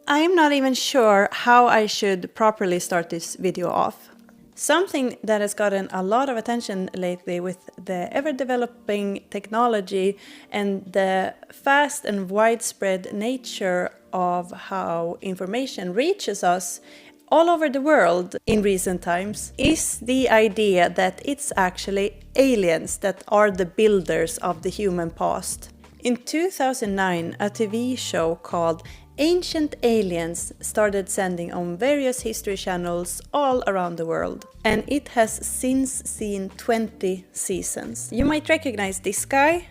I'm not even sure how I should properly start this video off. Something that has gotten a lot of attention lately with the ever-developing technology and the fast and widespread nature of how information reaches us all over the world in recent times is the idea that it's actually aliens that are the builders of the human past. In 2009, a TV show called Ancient Aliens started sending on various history channels all around the world, and it has since seen 20 seasons. You might recognize this guy.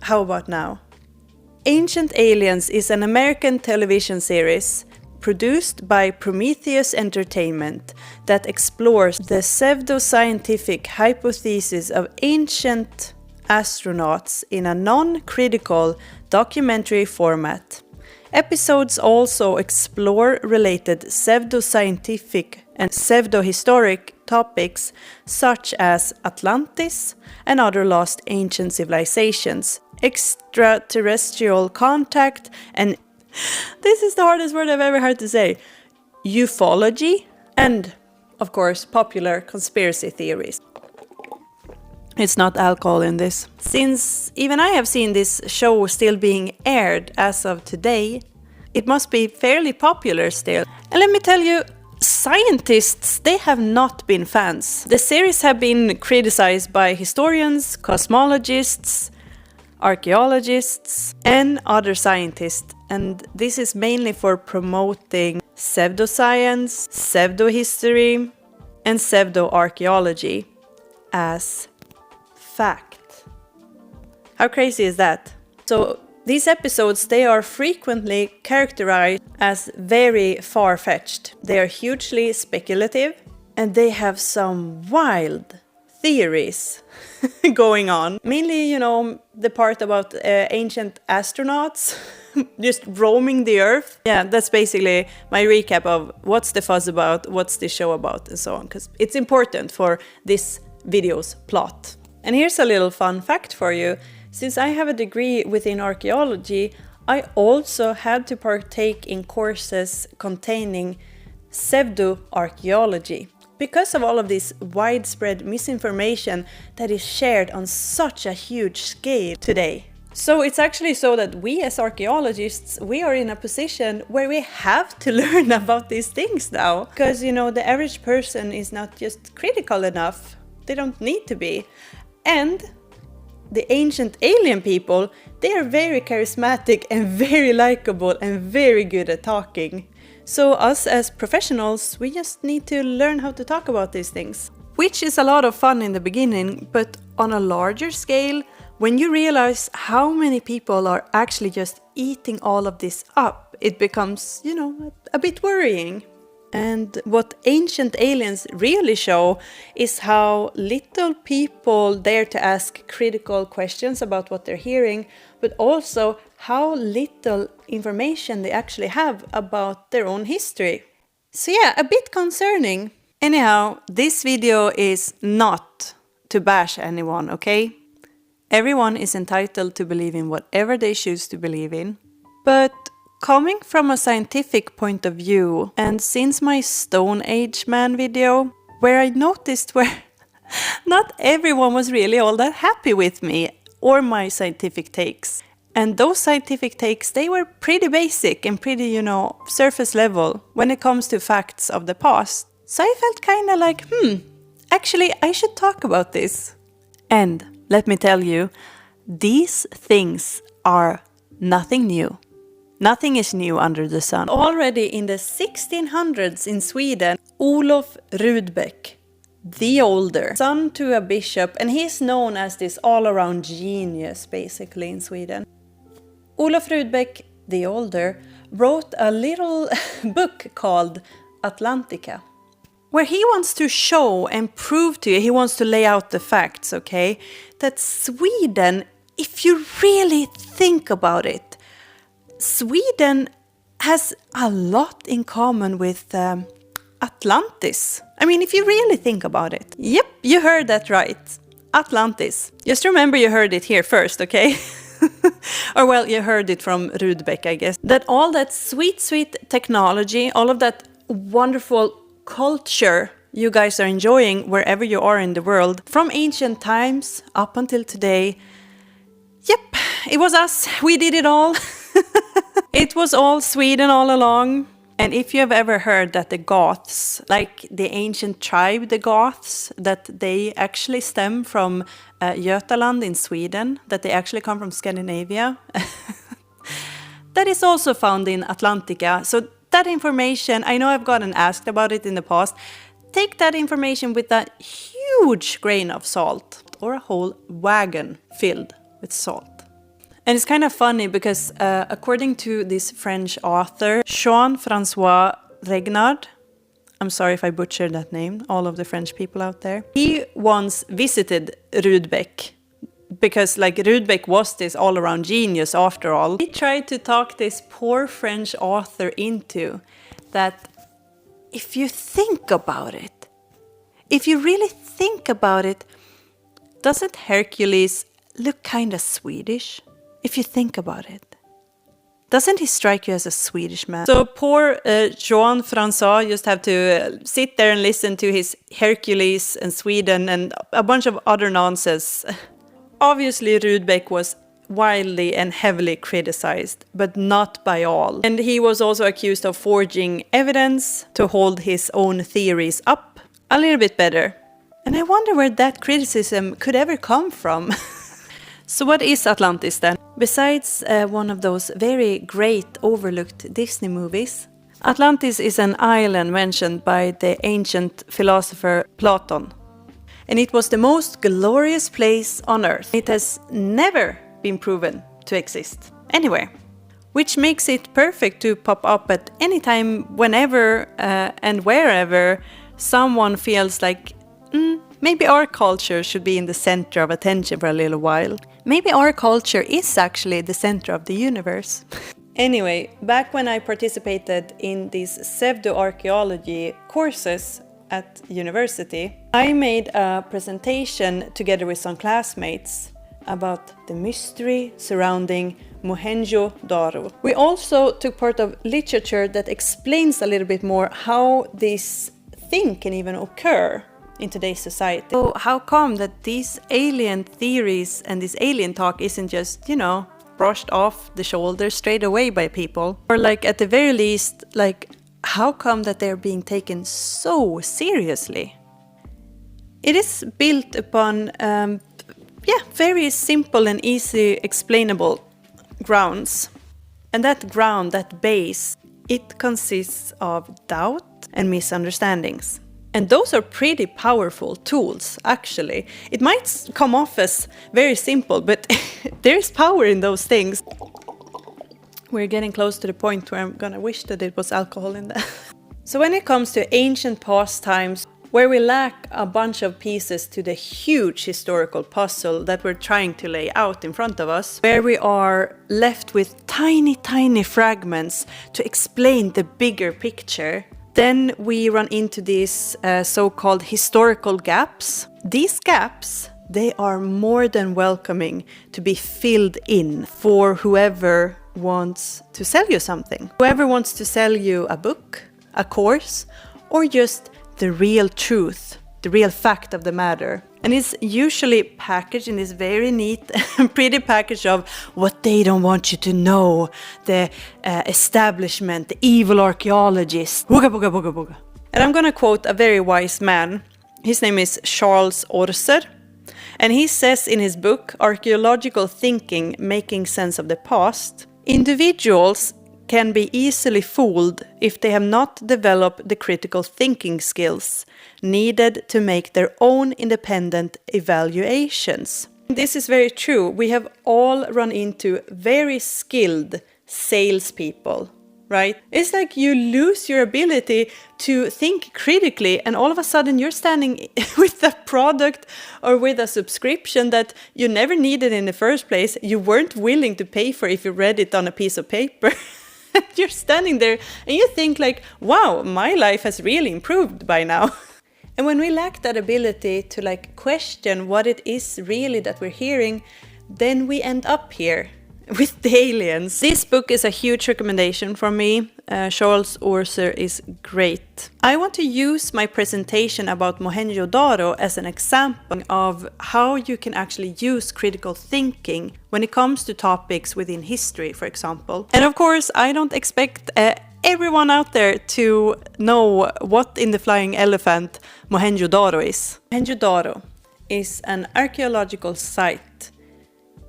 How about now? Ancient Aliens is an American television series produced by Prometheus Entertainment that explores the pseudoscientific hypothesis of ancient astronauts in a non-critical documentary format. Episodes also explore related pseudoscientific and pseudohistoric topics such as Atlantis and other lost ancient civilizations, extraterrestrial contact, and this is the hardest word I've ever heard to say, ufology, and, of course, popular conspiracy theories. It's not alcohol in this. Since even I have seen this show still being aired as of today, it must be fairly popular still. And let me tell you, scientists, they have not been fans. The series have been criticized by historians, cosmologists, archaeologists, and other scientists. And this is mainly for promoting pseudoscience, pseudohistory, and pseudoarchaeology as fact. How crazy is that? So these episodes, they are frequently characterized as very far-fetched. They are hugely speculative and they have some wild theories going on. Mainly, the part about ancient astronauts just roaming the Earth. Yeah, that's basically my recap of what's the fuss about, what's the show about, and so on, because it's important for this video's plot. And here's a little fun fact for you. Since I have a degree within archaeology, I also had to partake in courses containing pseudo-archaeology because of all of this widespread misinformation that is shared on such a huge scale today. So it's actually so that we as archaeologists, we are in a position where we have to learn about these things now. Because, the average person is not just critical enough. They don't need to be. And the ancient alien people, they are very charismatic and very likable and very good at talking. So us as professionals, we just need to learn how to talk about these things. Which is a lot of fun in the beginning, but on a larger scale, when you realize how many people are actually just eating all of this up, it becomes, a bit worrying. And what Ancient Aliens really show is how little people dare to ask critical questions about what they're hearing, but also how little information they actually have about their own history. So yeah, a bit concerning. Anyhow, this video is not to bash anyone, okay? Everyone is entitled to believe in whatever they choose to believe in. But coming from a scientific point of view, and since my Stone Age Man video, where I noticed where not everyone was really all that happy with me or my scientific takes. And those scientific takes, they were pretty basic and pretty, surface level when it comes to facts of the past. So I felt kind of like, actually I should talk about this. And let me tell you, these things are nothing new. Nothing is new under the sun. Already in the 1600s in Sweden, Olof Rudbeck, the Older, son to a bishop, and he's known as this all-around genius basically in Sweden. Olof Rudbeck, the Older, wrote a little book called Atlantica, where he wants to show and prove to you, he wants to lay out the facts, okay, that Sweden, if you really think about it, Sweden has a lot in common with Atlantis. I mean, if you really think about it. Yep, you heard that right. Atlantis. Just remember you heard it here first, okay? Or well, you heard it from Rudbeck, I guess. That all that sweet, sweet technology, all of that wonderful culture you guys are enjoying wherever you are in the world, from ancient times up until today, yep, it was us. We did it all. It was all Sweden all along. And if you have ever heard that the Goths, like the ancient tribe, the Goths, that they actually stem from Götaland in Sweden, that they actually come from Scandinavia, that is also found in Atlantica. So that information, I know I've gotten asked about it in the past, take that information with a huge grain of salt, or a whole wagon filled with salt. And it's kind of funny because according to this French author, Jean-François Regnard, I'm sorry if I butchered that name, all of the French people out there, he once visited Rudbeck because like Rudbeck was this all-around genius after all. He tried to talk this poor French author into that if you think about it, if you really think about it, doesn't Hercules look kind of Swedish? If you think about it, doesn't he strike you as a Swedish man? So poor Jean-François just have to sit there and listen to his Hercules and Sweden and a bunch of other nonsense. Obviously, Rudbeck was wildly and heavily criticized, but not by all. And he was also accused of forging evidence to hold his own theories up a little bit better. And I wonder where that criticism could ever come from. So what is Atlantis then? Besides one of those very great overlooked Disney movies, Atlantis is an island mentioned by the ancient philosopher Platon. And it was the most glorious place on earth. It has never been proven to exist anywhere, which makes it perfect to pop up at any time, whenever and wherever someone feels like maybe our culture should be in the center of attention for a little while. Maybe our culture is actually the center of the universe. Anyway, back when I participated in these pseudo-archaeology courses at university, I made a presentation together with some classmates about the mystery surrounding Mohenjo-Daro. We also took part of literature that explains a little bit more how this thing can even occur in today's society. So how come that these alien theories and this alien talk isn't just, you know, brushed off the shoulders straight away by people? Or like at the very least, like how come that they're being taken so seriously? It is built upon very simple and easy explainable grounds. And that ground, that base, it consists of doubt and misunderstandings. And those are pretty powerful tools, actually. It might come off as very simple, but there's power in those things. We're getting close to the point where I'm gonna wish that it was alcohol in there. So when it comes to ancient pastimes, where we lack a bunch of pieces to the huge historical puzzle that we're trying to lay out in front of us, where we are left with tiny, tiny fragments to explain the bigger picture, then we run into these so-called historical gaps. These gaps, they are more than welcoming to be filled in for whoever wants to sell you something. Whoever wants to sell you a book, a course, or just the real truth, the real fact of the matter. And it's usually packaged in this very neat and pretty package of what they don't want you to know, the establishment, the evil archaeologist. Booga, booga, booga, booga. And I'm gonna quote a very wise man. His name is Charles Orser. And he says in his book, Archaeological Thinking, Making Sense of the Past, individuals can be easily fooled if they have not developed the critical thinking skills needed to make their own independent evaluations. This is very true. We have all run into very skilled salespeople, right? It's like you lose your ability to think critically, and all of a sudden you're standing with a product or with a subscription that you never needed in the first place. You weren't willing to pay for if you read it on a piece of paper. You're standing there and you think like, wow, my life has really improved by now. And when we lack that ability to like question what it is really that we're hearing, then we end up here with the aliens. This book is a huge recommendation from me. Charles Orser is great. I want to use my presentation about Mohenjo-Daro as an example of how you can actually use critical thinking when it comes to topics within history, for example. And of course, I don't expect everyone out there to know what in the flying elephant Mohenjo-Daro is. Mohenjo-Daro is an archaeological site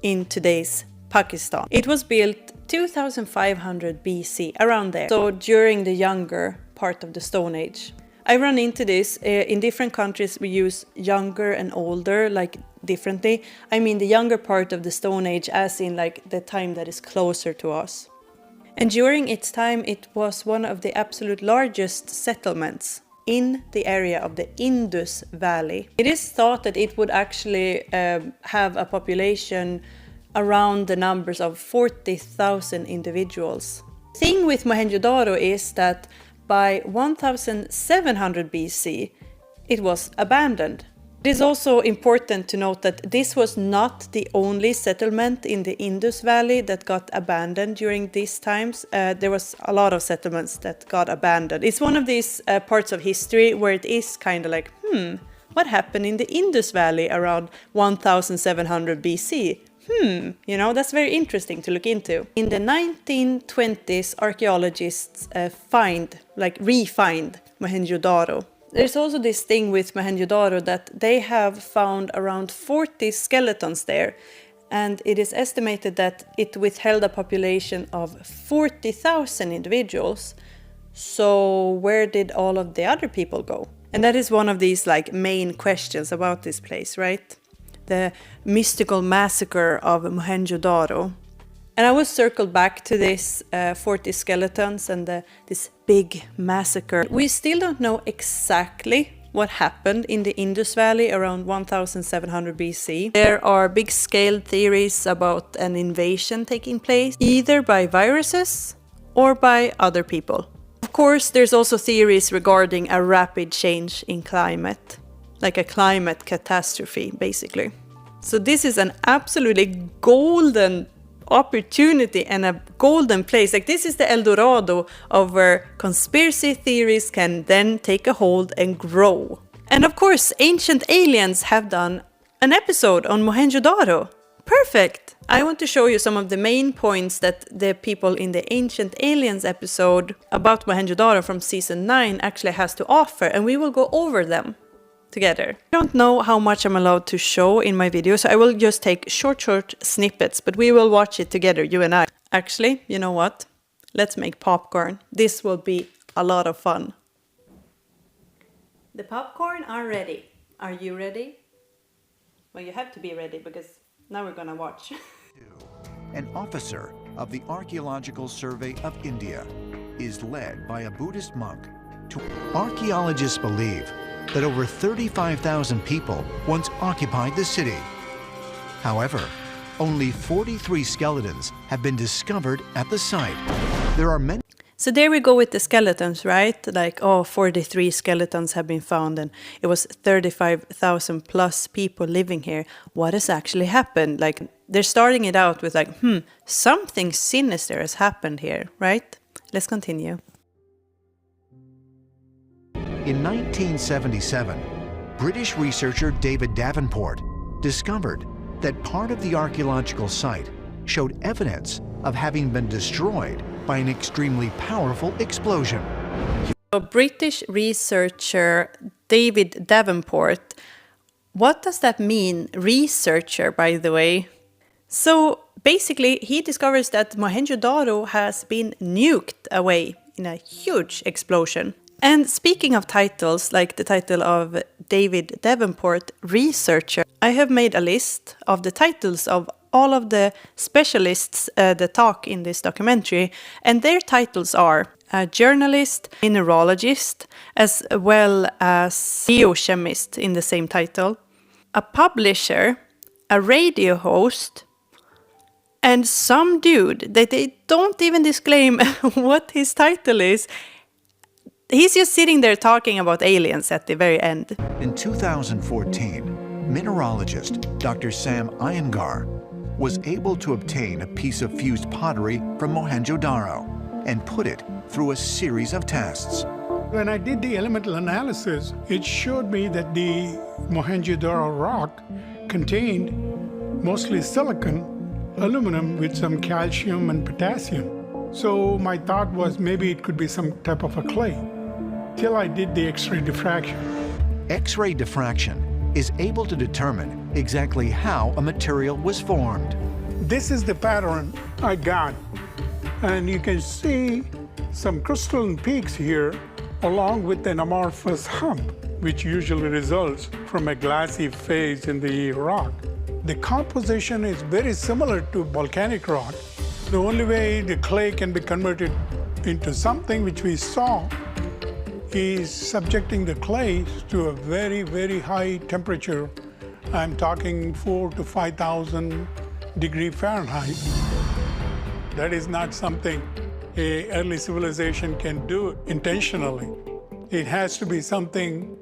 in today's Pakistan. It was built 2500 BC, around there, so during the younger part of the Stone Age. I run into this in different countries. We use younger and older like differently. I mean the younger part of the Stone Age as in like the time that is closer to us. And during its time it was one of the absolute largest settlements in the area of the Indus Valley. It is thought that it would actually have a population around the numbers of 40,000 individuals. The thing with Mohenjo-Daro is that by 1700 BC, it was abandoned. It is also important to note that this was not the only settlement in the Indus Valley that got abandoned during these times. There was a lot of settlements that got abandoned. It's one of these parts of history where it is kind of like, what happened in the Indus Valley around 1700 BC? You know, that's very interesting to look into. In the 1920s, archaeologists re-find Mohenjo-Daro. There's also this thing with Mohenjo-Daro that they have found around 40 skeletons there, and it is estimated that it withheld a population of 40,000 individuals. So where did all of the other people go? And that is one of these like main questions about this place, right? The mystical massacre of Mohenjo-Daro. And I will circle back to this 40 skeletons and this big massacre. We still don't know exactly what happened in the Indus Valley around 1700 BC. There are big-scale theories about an invasion taking place, either by viruses or by other people. Of course, there's also theories regarding a rapid change in climate, like a climate catastrophe, basically. So this is an absolutely golden opportunity and a golden place. Like this is the El Dorado of where conspiracy theories can then take a hold and grow. And of course, Ancient Aliens have done an episode on Mohenjo-Daro. Perfect! I want to show you some of the main points that the people in the Ancient Aliens episode about Mohenjo-Daro from season 9 actually has to offer, and we will go over them together. I don't know how much I'm allowed to show in my video, so I will just take short snippets, but we will watch it together, you and I. Actually, you know what? Let's make popcorn. This will be a lot of fun. The popcorn are ready. Are you ready? Well, you have to be ready because now we're gonna watch. An officer of the Archaeological Survey of India is led by a Buddhist monk. Archaeologists believe that over 35,000 people once occupied the city. However, only 43 skeletons have been discovered at the site. There are many. So there we go with the skeletons, right? Like, 43 skeletons have been found and it was 35,000 plus people living here. What has actually happened? Like, they're starting it out with like, something sinister has happened here, right? Let's continue. In 1977, British researcher David Davenport discovered that part of the archaeological site showed evidence of having been destroyed by an extremely powerful explosion. So British researcher David Davenport, what does that mean, researcher, by the way? So basically, he discovers that Mohenjo-Daro has been nuked away in a huge explosion. And speaking of titles, like the title of David Davenport, researcher, I have made a list of the titles of all of the specialists that talk in this documentary, and their titles are a journalist, mineralogist, as well as geochemist in the same title, a publisher, a radio host, And some dude that they don't even disclaim what his title is, he's just sitting there talking about aliens at the very end. In 2014, mineralogist Dr. Sam Iyengar was able to obtain a piece of fused pottery from Mohenjo-Daro and put it through a series of tests. When I did the elemental analysis, it showed me that the Mohenjo-Daro rock contained mostly silicon, aluminum with some calcium and potassium. So my thought was maybe it could be some type of a clay, till I did the X-ray diffraction. X-ray diffraction is able to determine exactly how a material was formed. This is the pattern I got, and you can see some crystalline peaks here along with an amorphous hump, which usually results from a glassy phase in the rock. The composition is very similar to volcanic rock. The only way the clay can be converted into something which we saw is subjecting the clay to a very, very high temperature. I'm talking 4,000 to 5,000 degrees Fahrenheit. That is not something an early civilization can do intentionally. It has to be something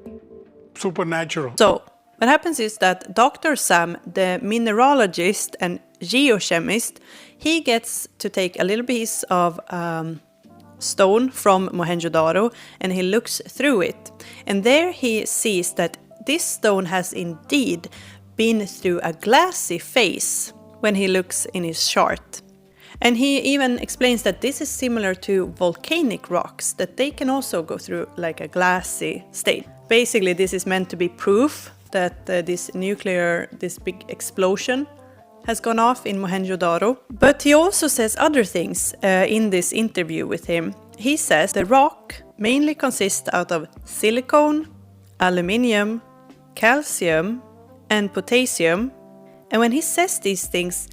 supernatural. So what happens is that Dr. Sam, the mineralogist and geochemist, he gets to take a little piece of stone from Mohenjo-Daro and he looks through it. And there he sees that this stone has indeed been through a glassy phase when he looks in his chart. And he even explains that this is similar to volcanic rocks, that they can also go through like a glassy state. Basically, this is meant to be proof that this big explosion has gone off in Mohenjo-Daro. But he also says other things in this interview with him. He says the rock mainly consists out of silicon, aluminium, calcium, and potassium. And when he says these things,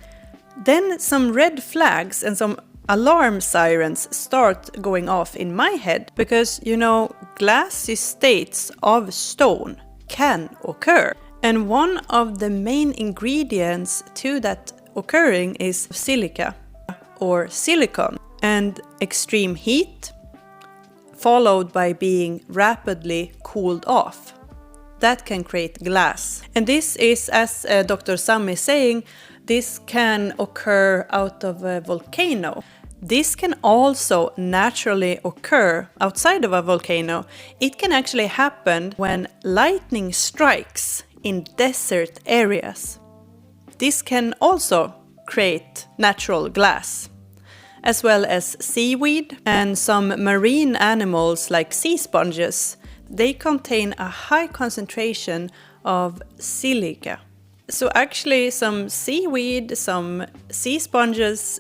then some red flags and some alarm sirens start going off in my head. Because, glassy states of stone can occur. And one of the main ingredients to that occurring is silica or silicon. And extreme heat, followed by being rapidly cooled off. That can create glass. And this is, as Dr. Sam is saying, this can occur out of a volcano. This can also naturally occur outside of a volcano. It can actually happen when lightning strikes in desert areas. This can also create natural glass, as well as seaweed and some marine animals like sea sponges. They contain a high concentration of silica. So actually some seaweed, some sea sponges,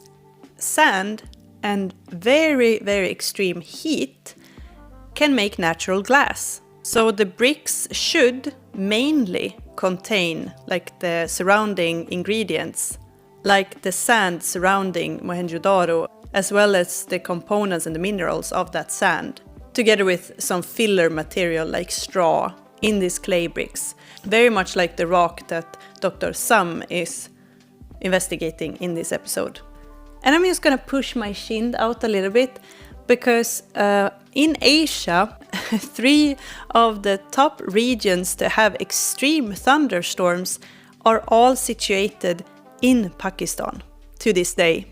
sand, and very, very extreme heat can make natural glass. So the bricks should mainly contain like the surrounding ingredients, like the sand surrounding Mohenjo-Daro, as well as the components and the minerals of that sand, together with some filler material like straw in these clay bricks. Very much like the rock that Dr. Sam is investigating in this episode. And I'm just gonna push my shin out a little bit because in Asia, 3 of the top regions to have extreme thunderstorms are all situated in Pakistan to this day.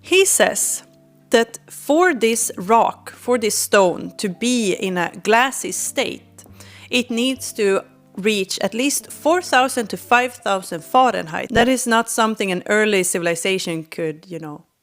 He says that for this rock, for this stone to be in a glassy state, it needs to reach at least 4,000 to 5,000 Fahrenheit. That is not something an early civilization could,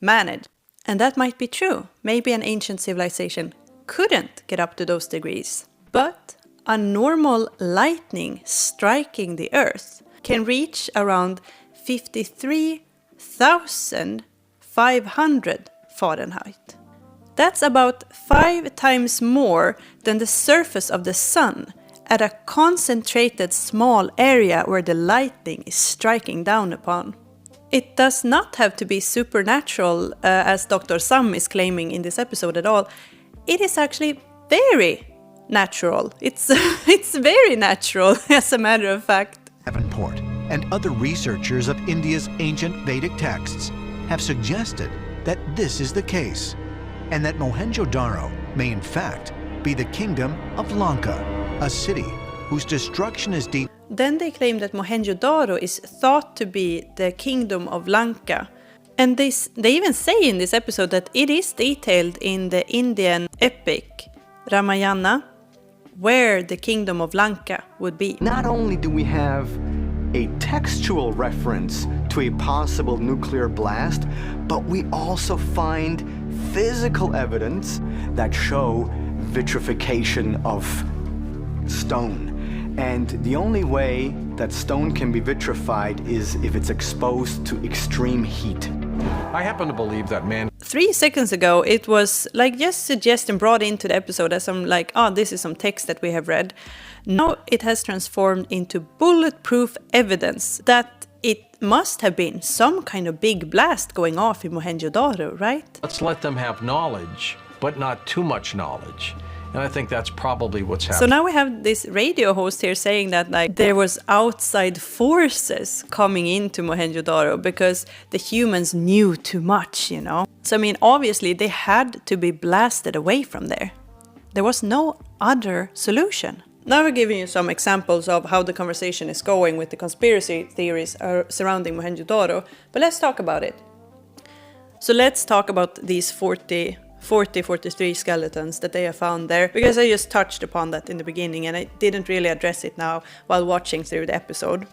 manage. And that might be true. Maybe an ancient civilization couldn't get up to those degrees. But a normal lightning striking the earth can reach around 53,500 Fahrenheit. That's about 5 times more than the surface of the sun at a concentrated small area where the lightning is striking down upon. It does not have to be supernatural, as Dr. Sam is claiming in this episode at all. It is actually very natural. It's very natural, as a matter of fact. Davenport and other researchers of India's ancient Vedic texts have suggested that this is the case, and that Mohenjo-Daro may in fact be the kingdom of Lanka, a city whose destruction is deep. Then they claim that Mohenjo-Daro is thought to be the kingdom of Lanka. And they even say in this episode that it is detailed in the Indian epic Ramayana where the kingdom of Lanka would be. Not only do we have a textual reference to a possible nuclear blast, but we also find physical evidence that show vitrification of stone. And the only way that stone can be vitrified is if it's exposed to extreme heat. I happen to believe that man. 3 seconds ago, it was like just suggested and brought into the episode as some like, oh, this is some text that we have read. Now it has transformed into bulletproof evidence that it must have been some kind of big blast going off in Mohenjo-Daro, right? Let's let them have knowledge, but not too much knowledge. And I think that's probably what's happening. So now we have this radio host here saying that like there was outside forces coming into Mohenjo-Daro because the humans knew too much, you know. So I mean, obviously they had to be blasted away from there. There was no other solution. Now we're giving you some examples of how the conversation is going with the conspiracy theories surrounding Mohenjo-Daro, but let's talk about it. So let's talk about these 43 skeletons that they have found there, because I just touched upon that in the beginning and I didn't really address it now while watching through the episode.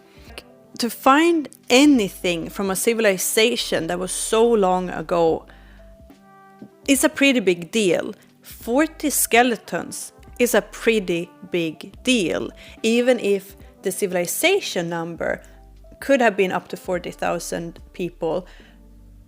To find anything from a civilization that was so long ago is a pretty big deal. 40 skeletons is a pretty big deal, even if the civilization number could have been up to 40,000 people.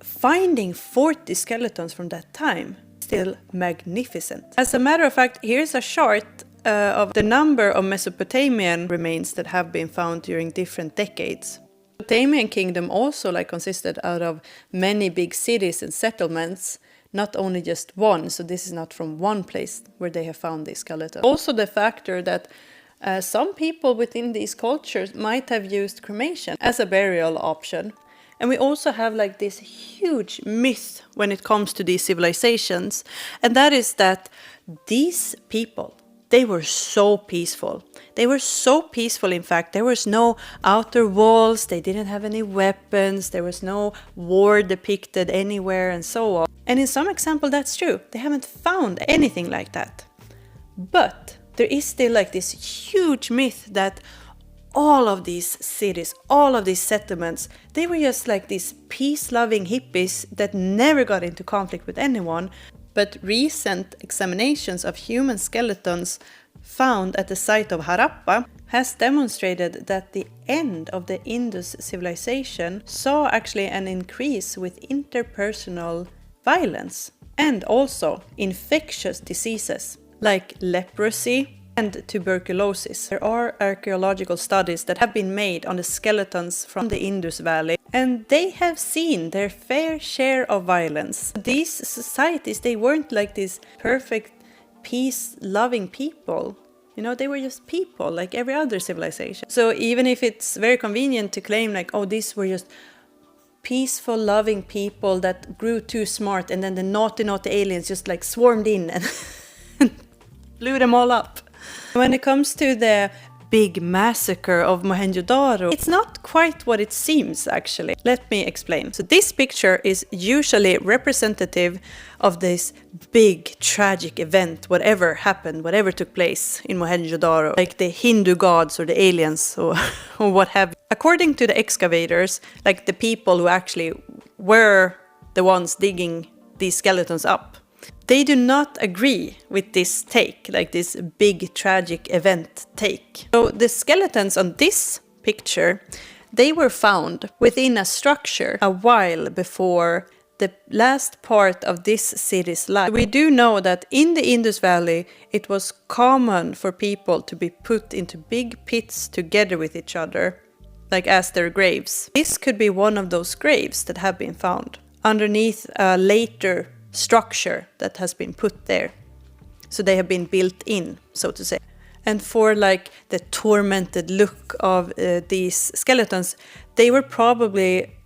Finding 40 skeletons from that time, still magnificent. As a matter of fact, here's a chart of the number of Mesopotamian remains that have been found during different decades. The Mesopotamian kingdom also consisted out of many big cities and settlements, not only just one, so this is not from one place where they have found these skeletons. Also the factor that some people within these cultures might have used cremation as a burial option. And we also have this huge myth when it comes to these civilizations, and that is that these people, they were so peaceful. They were so peaceful, in fact. There was no outer walls, they didn't have any weapons, there was no war depicted anywhere and so on. And in some example that's true. They haven't found anything like that. But there is still this huge myth that all of these cities, all of these settlements, they were just these peace-loving hippies that never got into conflict with anyone. But recent examinations of human skeletons found at the site of Harappa has demonstrated that the end of the Indus civilization saw actually an increase with interpersonal violence and also infectious diseases like leprosy and tuberculosis. There are archaeological studies that have been made on the skeletons from the Indus Valley, and they have seen their fair share of violence. These societies, they weren't these perfect, peace-loving people. You know, they were just people like every other civilization. So even if it's very convenient to claim oh, these were just peaceful, loving people that grew too smart, and then the naughty aliens just swarmed in and blew them all up. When it comes to the big massacre of Mohenjo-Daro, it's not quite what it seems, actually. Let me explain. So this picture is usually representative of this big tragic event, whatever happened, whatever took place in Mohenjo-Daro, like the Hindu gods or the aliens or what have you. According to the excavators, the people who actually were the ones digging these skeletons up, they do not agree with this take, this big tragic event take. So the skeletons on this picture, they were found within a structure a while before the last part of this city's life. We do know that in the Indus Valley, it was common for people to be put into big pits together with each other, as their graves. This could be one of those graves that have been found underneath a later structure that has been put there. So they have been built in, so to say. And for the tormented look of these skeletons, they were probably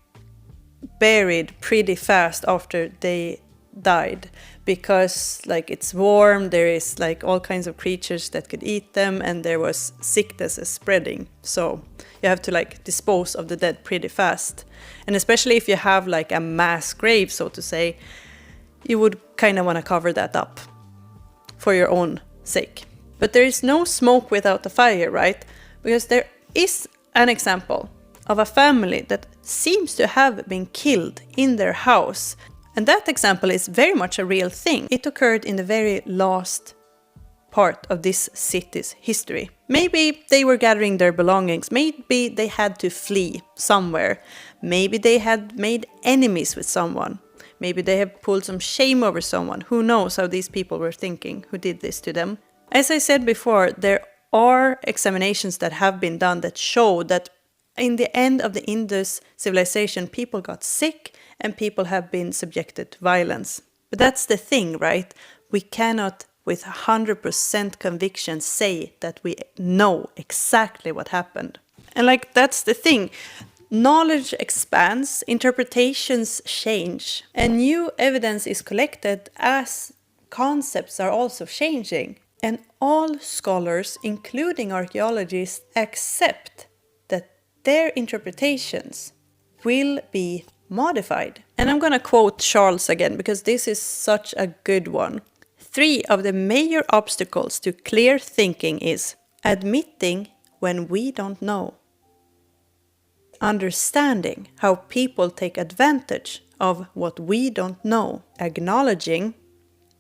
buried pretty fast after they died, because like it's warm, there is like all kinds of creatures that could eat them, and there was sickness spreading, so you have to like dispose of the dead pretty fast. And especially if you have like a mass grave, so to say, you would kind of want to cover that up for your own sake. But there is no smoke without a fire, right? Because there is an example of a family that seems to have been killed in their house. And that example is very much a real thing. It occurred in the very last part of this city's history. Maybe they were gathering their belongings. Maybe they had to flee somewhere. Maybe they had made enemies with someone. Maybe they have pulled some shame over someone. Who knows how these people were thinking who did this to them. As I said before, there are examinations that have been done that show that in the end of the Indus civilization, people got sick and people have been subjected to violence. But that's the thing, right? We cannot with 100% conviction say that we know exactly what happened. And like that's the thing. Knowledge expands, interpretations change, and new evidence is collected as concepts are also changing. And all scholars, including archaeologists, accept that their interpretations will be modified. And I'm going to quote Charles again, because this is such a good one. 3 of the major obstacles to clear thinking is admitting when we don't know, understanding how people take advantage of what we don't know, acknowledging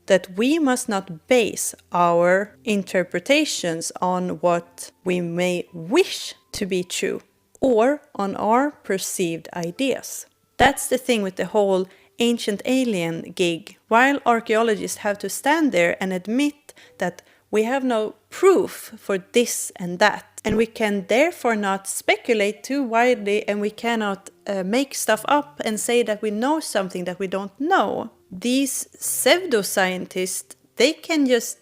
that we must not base our interpretations on what we may wish to be true or on our perceived ideas. That's the thing with the whole ancient alien gig. While archaeologists have to stand there and admit that we have no proof for this and that, and we can therefore not speculate too widely, and we cannot make stuff up and say that we know something that we don't know. These pseudoscientists, they can just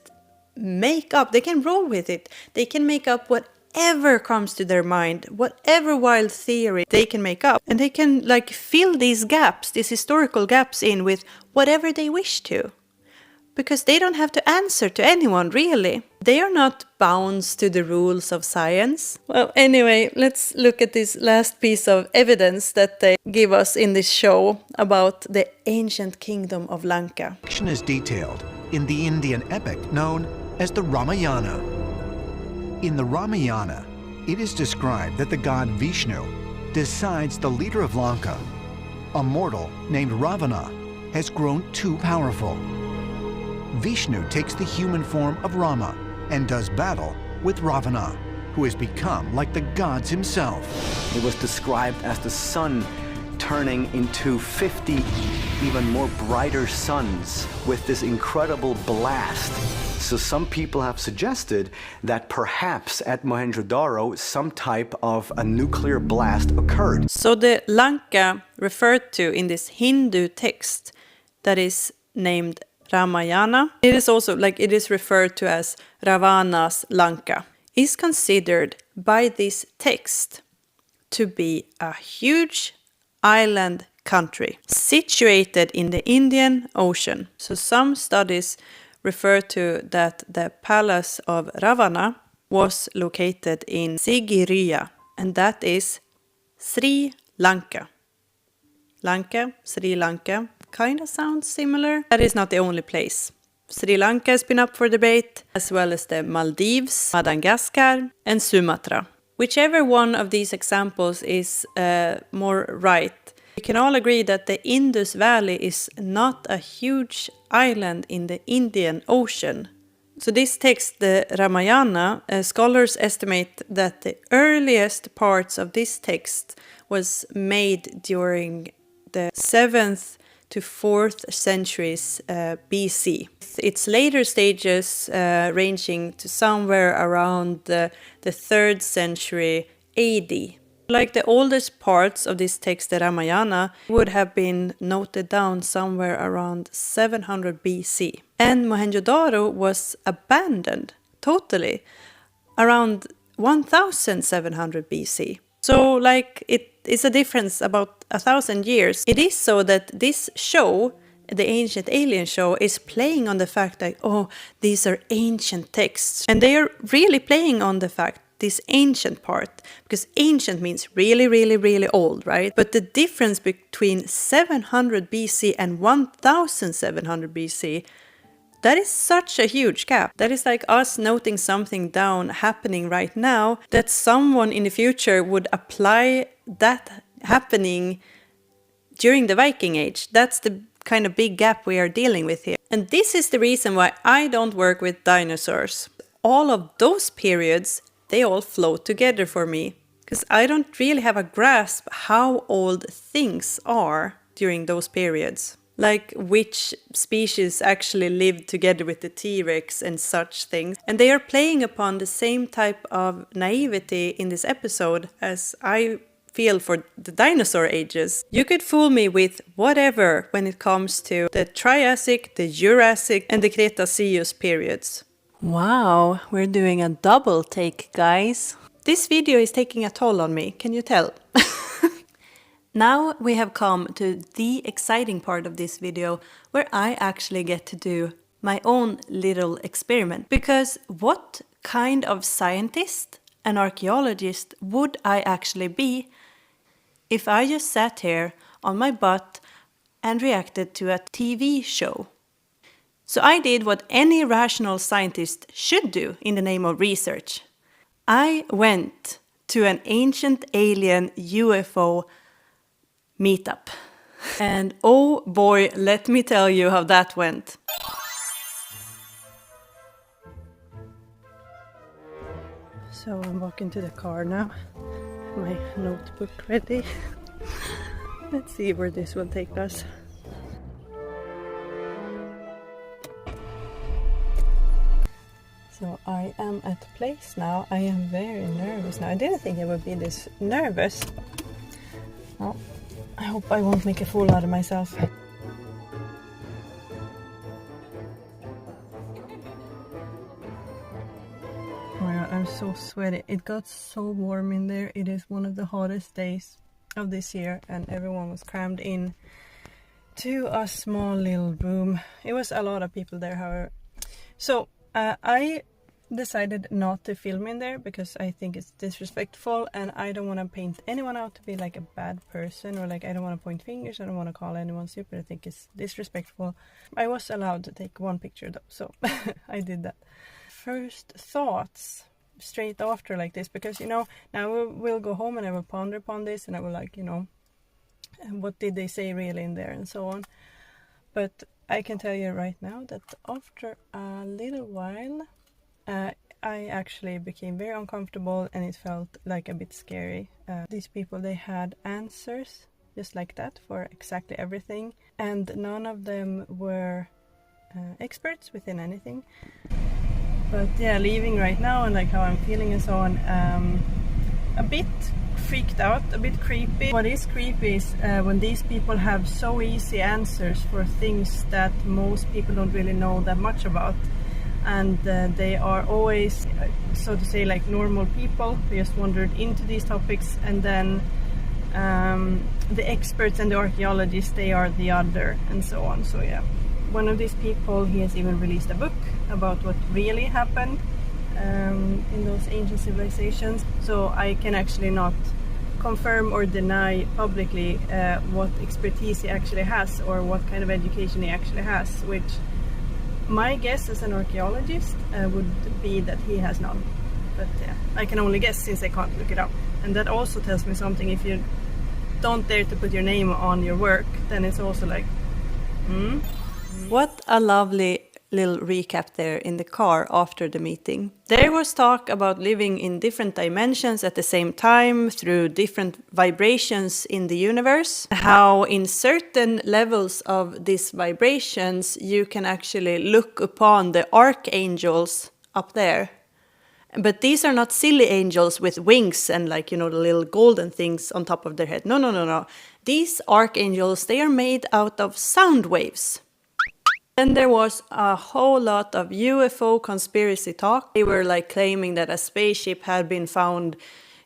make up, they can roll with it. They can make up whatever comes to their mind, whatever wild theory they can make up. And they can like fill these gaps, these historical gaps in with whatever they wish to. Because they don't have to answer to anyone, really. They are not bound to the rules of science. Well, anyway, let's look at this last piece of evidence that they give us in this show about the ancient kingdom of Lanka. Action is detailed in the Indian epic known as the Ramayana. In the Ramayana, it is described that the god Vishnu decides the leader of Lanka, a mortal named Ravana, has grown too powerful. Vishnu takes the human form of Rama and does battle with Ravana, who has become like the gods himself. It was described as the sun turning into 50 even more brighter suns with this incredible blast. So some people have suggested that perhaps at Mohenjo-Daro some type of a nuclear blast occurred. So the Lanka referred to in this Hindu text that is named Ramayana, it is also like it is referred to as Ravana's Lanka, is considered by this text to be a huge island country situated in the Indian Ocean. So some studies refer to that the palace of Ravana was located in Sigiriya, and that is Sri Lanka. Lanka, Sri Lanka, kind of sounds similar. That is not the only place. Sri Lanka has been up for debate, as well as the Maldives, Madagascar, and Sumatra. Whichever one of these examples is more right, we can all agree that the Indus Valley is not a huge island in the Indian Ocean. So this text, the Ramayana, scholars estimate that the earliest parts of this text was made during the 7th to 4th centuries BC. Its later stages ranging to somewhere around the 3rd century AD. Like the oldest parts of this text, the Ramayana, would have been noted down somewhere around 700 BC. And Mohenjo-Daro was abandoned totally around 1700 BC. So like it is a difference about 1,000 years. It is so that this show, the Ancient Alien show, is playing on the fact that, oh, these are ancient texts. And they are really playing on the fact, this ancient part, because ancient means really, really, really old, right? But the difference between 700 BC and 1700 BC, that is such a huge gap. That is like us noting something down happening right now, that someone in the future would apply that happening during the Viking Age. That's the kind of big gap we are dealing with here. And this is the reason why I don't work with dinosaurs. All of those periods, they all flow together for me, because I don't really have a grasp how old things are during those periods. Like which species actually lived together with the T-Rex and such things. And they are playing upon the same type of naivety in this episode as I feel for the dinosaur ages. You could fool me with whatever when it comes to the Triassic, the Jurassic, and the Cretaceous periods. Wow, we're doing a double take, guys. This video is taking a toll on me, can you tell? Now we have come to the exciting part of this video where I actually get to do my own little experiment. Because what kind of scientist and archaeologist would I actually be if I just sat here on my butt and reacted to a TV show? So I did what any rational scientist should do in the name of research. I went to an ancient alien UFO meetup. And oh boy, let me tell you how that went. So I'm walking to the car now. My notebook ready. Let's see where this will take us. So I am at the place now. I am very nervous now. I didn't think I would be this nervous. Well, I hope I won't make a fool out of myself. Oh my god, I'm so sweaty. It got so warm in there. It is one of the hottest days of this year, and everyone was crammed in to a small little room. It was a lot of people there, however. So I decided not to film in there because I think it's disrespectful, and I don't want to paint anyone out to be like a bad person, or like I don't want to point fingers. I don't want to call anyone stupid. I think it's disrespectful. I was allowed to take one picture though, so I did that. First thoughts straight after like this, because you know, now we'll go home and I will ponder upon this, and I will like, you know, what did they say really in there and so on. But I can tell you right now that after a little while I actually became very uncomfortable, and it felt like a bit scary. These people, they had answers just like that for exactly everything, and none of them were experts within anything. But yeah, leaving right now and like how I'm feeling and so on, a bit freaked out, a bit creepy. What is creepy is when these people have so easy answers for things that most people don't really know that much about. And they are always, so to say, like normal people. They just wandered into these topics, and then the experts and the archaeologists, they are the other, and so on. So yeah, one of these people, he has even released a book about what really happened in those ancient civilizations. So I can actually not confirm or deny publicly what expertise he actually has, or what kind of education he actually has, which my guess as an archaeologist would be that he has none. But yeah, I can only guess since I can't look it up. And that also tells me something. If you don't dare to put your name on your work, then it's also like, What a lovely little recap there in the car after the meeting. There was talk about living in different dimensions at the same time through different vibrations in the universe. How in certain levels of these vibrations you can actually look upon the archangels up there. But these are not silly angels with wings and like, you know, the little golden things on top of their head. No. These archangels, they are made out of sound waves. Then there was a whole lot of UFO conspiracy talk. They were like claiming that a spaceship had been found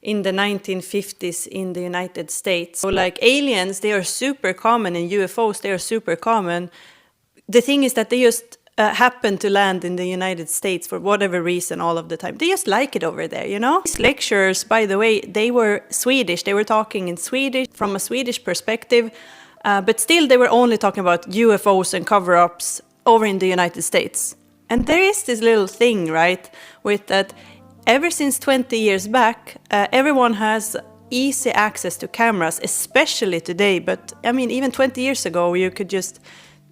in the 1950s in the United States. So like aliens, they are super common, and UFOs, they are super common. The thing is that they just happen to land in the United States for whatever reason all of the time. They just like it over there, you know? These lecturers, by the way, they were Swedish. They were talking in Swedish from a Swedish perspective, but still they were only talking about UFOs and cover-ups over in the United States. And there is this little thing, right, with that ever since 20 years back, everyone has easy access to cameras, especially today. But I mean, even 20 years ago, you could just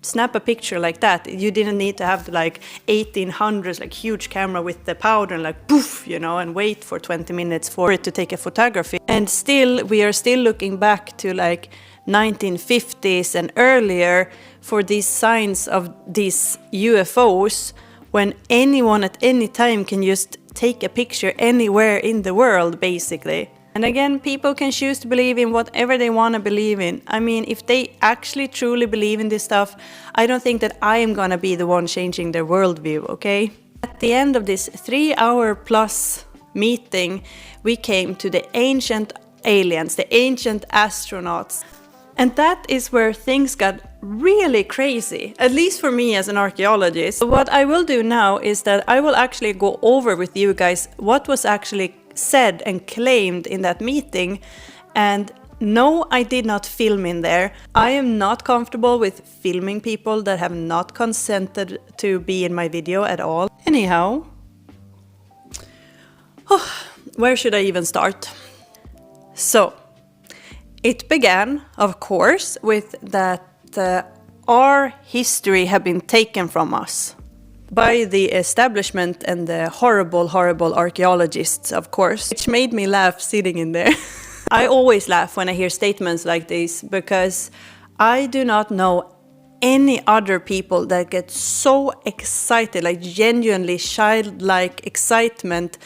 snap a picture like that. You didn't need to have like 1800s, like huge camera with the powder and like poof, you know, and wait for 20 minutes for it to take a photography. And still, we are still looking back to like 1950s and earlier for these signs of these UFOs, when anyone at any time can just take a picture anywhere in the world, basically. And again, people can choose to believe in whatever they want to believe in. I mean, if they actually truly believe in this stuff, I don't think that I am going to be the one changing their worldview, okay? At the end of this 3-hour-plus meeting, we came to the ancient aliens, the ancient astronauts. And that is where things got really crazy, at least for me as an archaeologist. What I will do now is that I will actually go over with you guys what was actually said and claimed in that meeting. And no, I did not film in there. I am not comfortable with filming people that have not consented to be in my video at all. Anyhow, where should I even start? So, it began, of course, with that our history had been taken from us by the establishment and the horrible, horrible archaeologists, of course, which made me laugh sitting in there. I always laugh when I hear statements like this, because I do not know any other people that get so excited, like genuinely childlike excitement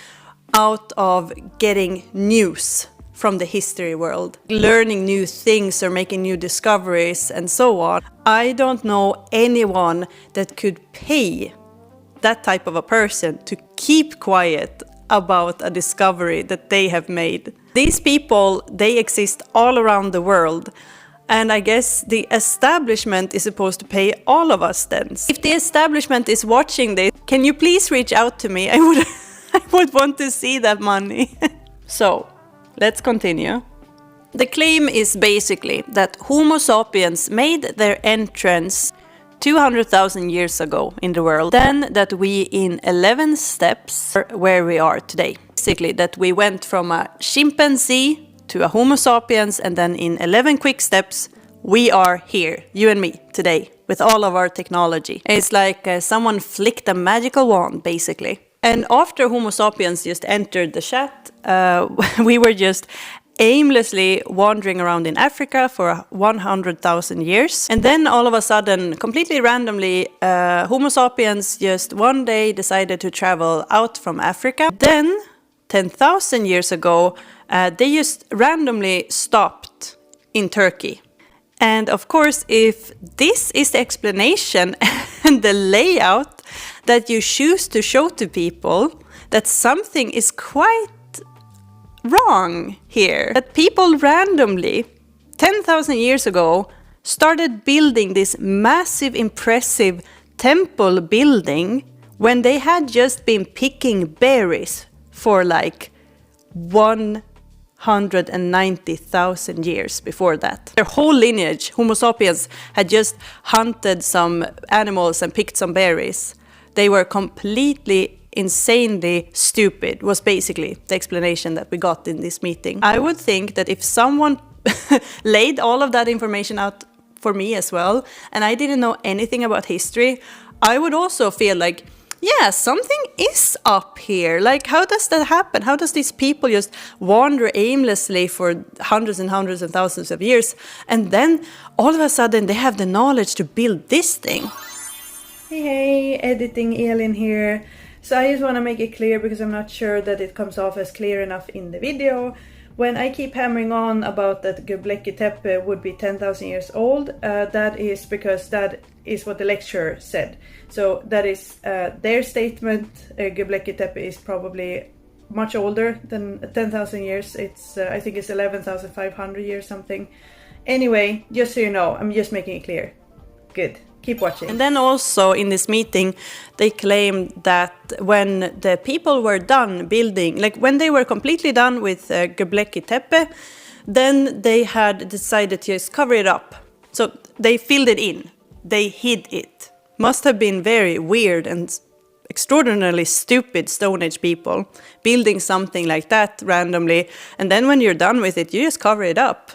out of getting news from the history world, learning new things or making new discoveries and so on. I don't know anyone that could pay that type of a person to keep quiet about a discovery that they have made. These people, they exist all around the world. And I guess the establishment is supposed to pay all of us then. If the establishment is watching this, can you please reach out to me? I would want to see that money. So, let's continue. The claim is basically that Homo sapiens made their entrance 200,000 years ago in the world, then that we in 11 steps are where we are today. Basically that we went from a chimpanzee to a Homo sapiens, and then in 11 quick steps we are here, you and me, today, with all of our technology. It's like someone flicked a magical wand, basically. And after Homo sapiens just entered the chat, we were just aimlessly wandering around in Africa for 100,000 years. And then all of a sudden, completely randomly, Homo sapiens just one day decided to travel out from Africa. Then, 10,000 years ago, they just randomly stopped in Turkey. And of course, if this is the explanation and the layout that you choose to show to people, that something is quite wrong here. That people randomly, 10,000 years ago, started building this massive, impressive temple building when they had just been picking berries for like 190,000 years before that. Their whole lineage, Homo sapiens, had just hunted some animals and picked some berries. They were completely insanely stupid, was basically the explanation that we got in this meeting. I would think that if someone laid all of that information out for me as well, and I didn't know anything about history, I would also feel like, yeah, something is up here. Like, how does that happen? How does these people just wander aimlessly for hundreds and hundreds and thousands of years, and then all of a sudden they have the knowledge to build this thing? Hey, editing Elin here. So I just want to make it clear, because I'm not sure that it comes off as clear enough in the video. When I keep hammering on about that Göbekli Tepe would be 10,000 years old, that is because that is what the lecturer said. So that is their statement. Göbekli Tepe is probably much older than 10,000 years. It's I think it's 11,500 years something. Anyway, just so you know, I'm just making it clear. Good. Keep watching. And then also in this meeting, they claimed that when the people were done building, like when they were completely done with Göbekli Tepe, then they had decided to just cover it up. So they filled it in. They hid it. Must have been very weird and extraordinarily stupid Stone Age people building something like that randomly. And then when you're done with it, you just cover it up.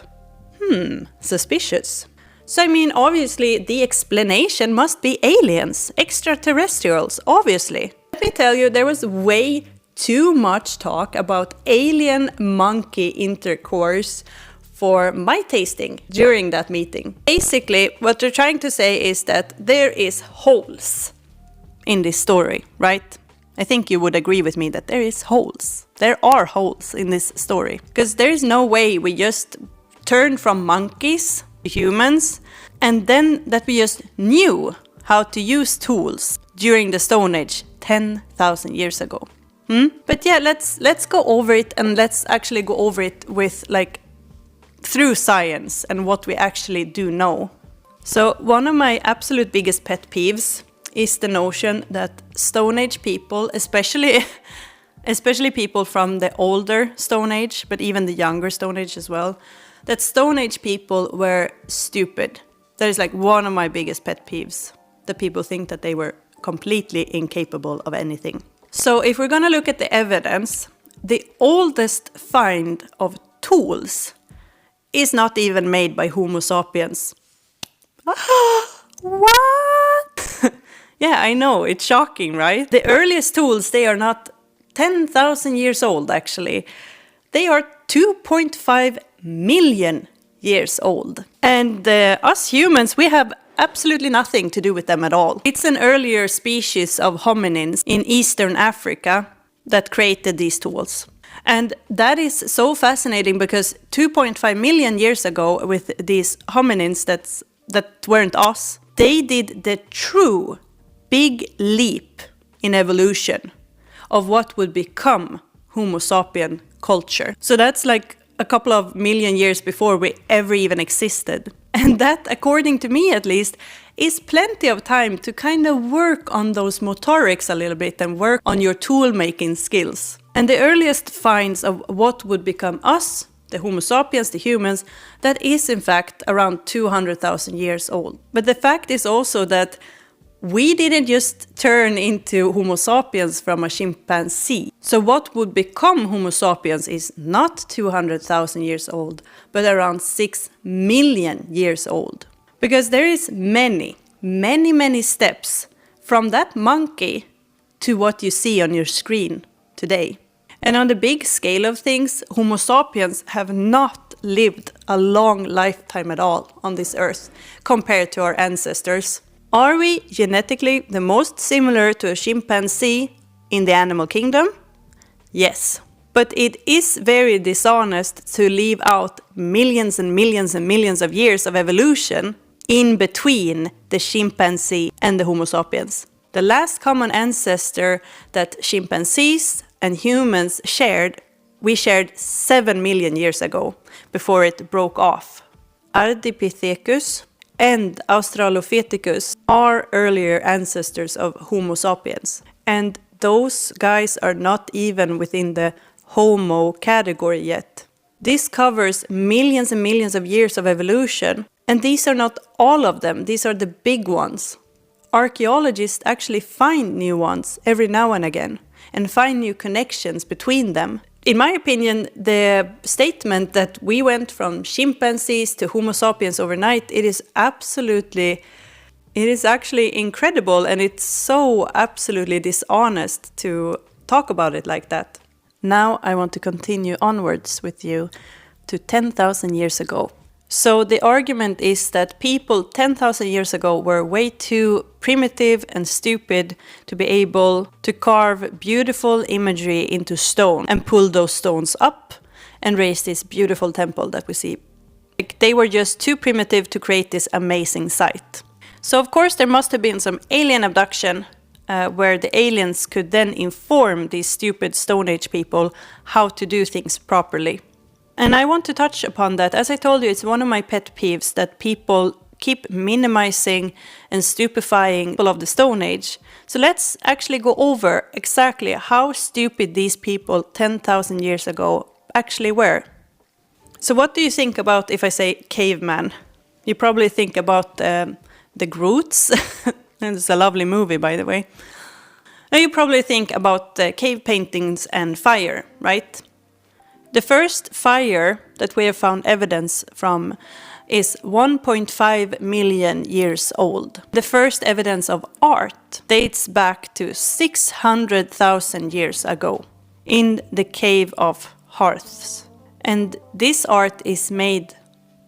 Suspicious. So, I mean, obviously, the explanation must be aliens, extraterrestrials, obviously. Let me tell you, there was way too much talk about alien-monkey intercourse for my tasting during that meeting. Basically, what they're trying to say is that there is holes in this story, right? I think you would agree with me that there is holes. There are holes in this story. Because there is no way we just turn from monkeys humans, and then that we just knew how to use tools during the Stone Age 10,000 years ago. But yeah, let's go over it, and let's actually go over it with like through science and what we actually do know. So one of my absolute biggest pet peeves is the notion that Stone Age people, especially people from the older Stone Age, but even the younger Stone Age as well, that Stone Age people were stupid. That is like one of my biggest pet peeves. That people think that they were completely incapable of anything. So if we're gonna look at the evidence, the oldest find of tools is not even made by Homo sapiens. What? Yeah, I know, it's shocking, right? The earliest tools, they are not 10,000 years old, actually. They are 2.5 million years old. And us humans, we have absolutely nothing to do with them at all. It's an earlier species of hominins in Eastern Africa that created these tools. And that is so fascinating because 2.5 million years ago with these hominins that weren't us, they did the true big leap in evolution of what would become Homo sapien culture. So that's like a couple of million years before we ever even existed. And that, according to me at least, is plenty of time to kind of work on those motorics a little bit and work on your tool-making skills. And the earliest finds of what would become us, the Homo sapiens, the humans, that is in fact around 200,000 years old. But the fact is also that we didn't just turn into Homo sapiens from a chimpanzee. So what would become Homo sapiens is not 200,000 years old, but around 6 million years old. Because there is many steps from that monkey to what you see on your screen today. And on the big scale of things, Homo sapiens have not lived a long lifetime at all on this earth compared to our ancestors. Are we genetically the most similar to a chimpanzee in the animal kingdom? Yes. But it is very dishonest to leave out millions and millions and millions of years of evolution in between the chimpanzee and the Homo sapiens. The last common ancestor that chimpanzees and humans shared, we shared 7 million years ago before it broke off. Ardipithecus and Australopithecus are earlier ancestors of Homo sapiens. And those guys are not even within the Homo category yet. This covers millions and millions of years of evolution. And these are not all of them, these are the big ones. Archaeologists actually find new ones every now and again and find new connections between them. In my opinion, the statement that we went from chimpanzees to Homo sapiens overnight, it is actually incredible, and it's so absolutely dishonest to talk about it like that. Now I want to continue onwards with you to 10,000 years ago. So the argument is that people 10,000 years ago were way too primitive and stupid to be able to carve beautiful imagery into stone and pull those stones up and raise this beautiful temple that we see. Like, they were just too primitive to create this amazing site. So of course there must have been some alien abduction where the aliens could then inform these stupid Stone Age people how to do things properly. And I want to touch upon that. As I told you, it's one of my pet peeves that people keep minimizing and stupefying people of the Stone Age. So let's actually go over exactly how stupid these people 10,000 years ago actually were. So what do you think about if I say caveman? You probably think about the Groots. It's a lovely movie, by the way. And you probably think about cave paintings and fire, right? The first fire that we have found evidence from is 1.5 million years old. The first evidence of art dates back to 600,000 years ago in the Cave of Hearths. And this art is made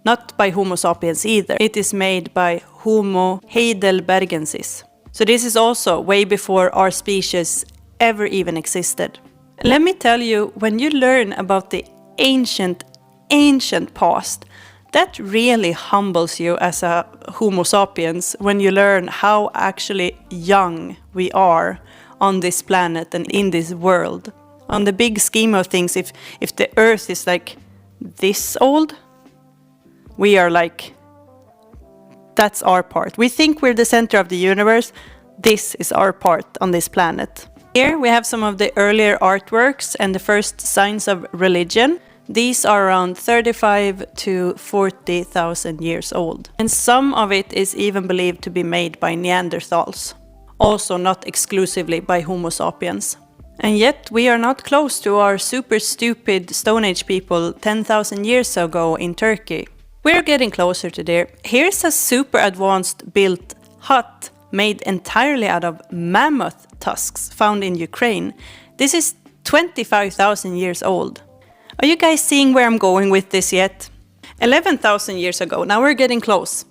not by Homo sapiens either. It is made by Homo heidelbergensis. So this is also way before our species ever even existed. Let me tell you, when you learn about the ancient past, that really humbles you as a Homo sapiens when you learn how actually young we are on this planet and in this world. On the big scheme of things, if the Earth is like this old, we are like, that's our part. We think we're the center of the universe. This is our part on this planet. Here we have some of the earlier artworks and the first signs of religion. These are around 35 to 40,000 years old. And some of it is even believed to be made by Neanderthals. Also not exclusively by Homo sapiens. And yet we are not close to our super stupid Stone Age people 10,000 years ago in Turkey. We're getting closer to there. Here's a super advanced built hut made entirely out of mammoth tusks found in Ukraine. This is 25,000 years old. Are you guys seeing where I'm going with this yet? 11,000 years ago, now we're getting close.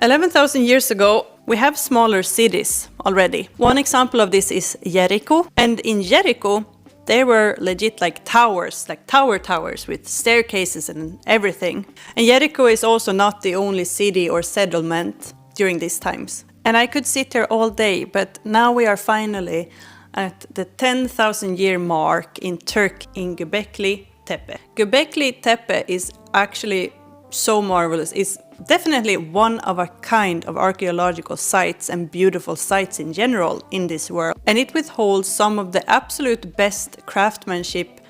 11,000 years ago, we have smaller cities already. One example of this is Jericho. And in Jericho, there were legit like towers, like towers with staircases and everything. And Jericho is also not the only city or settlement during these times. And I could sit here all day, but now we are finally at the 10,000 year mark in Turkey, in Göbekli Tepe. Göbekli Tepe is actually so marvelous. It's definitely one of a kind of archaeological sites and beautiful sites in general in this world. And it withholds some of the absolute best craftsmanship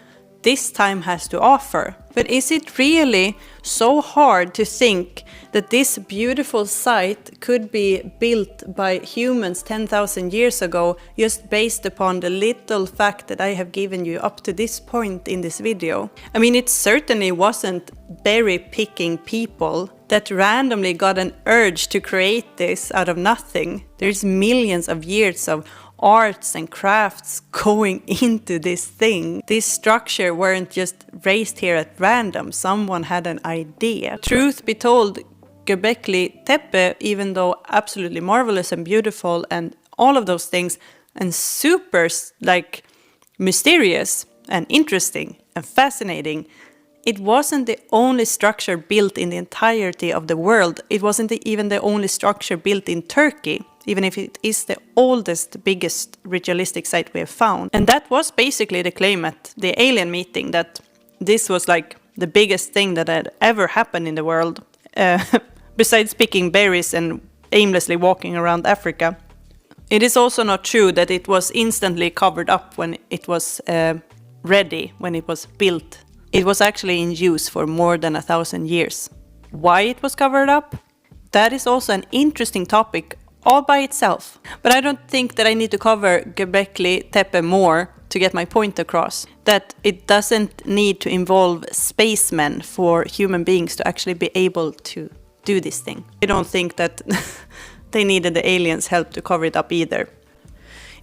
this time has to offer. But is it really so hard to think that this beautiful site could be built by humans 10,000 years ago just based upon the little fact that I have given you up to this point in this video? I mean, it certainly wasn't berry-picking people that randomly got an urge to create this out of nothing. There's millions of years of arts and crafts going into this thing. This structure weren't just raised here at random. Someone had an idea. Truth be told, Göbekli Tepe, even though absolutely marvelous and beautiful and all of those things, and super like mysterious and interesting and fascinating, it wasn't the only structure built in the entirety of the world. It wasn't even the only structure built in Turkey, even if it is the oldest, biggest ritualistic site we have found. And that was basically the claim at the alien meeting, that this was like the biggest thing that had ever happened in the world, besides picking berries and aimlessly walking around Africa. It is also not true that it was instantly covered up when it was ready, when it was built. It was actually in use for more than 1,000 years. Why it was covered up? That is also an interesting topic all by itself. But I don't think that I need to cover Göbekli Tepe more to get my point across. That it doesn't need to involve spacemen for human beings to actually be able to do this thing. I don't think that they needed the aliens' help to cover it up either.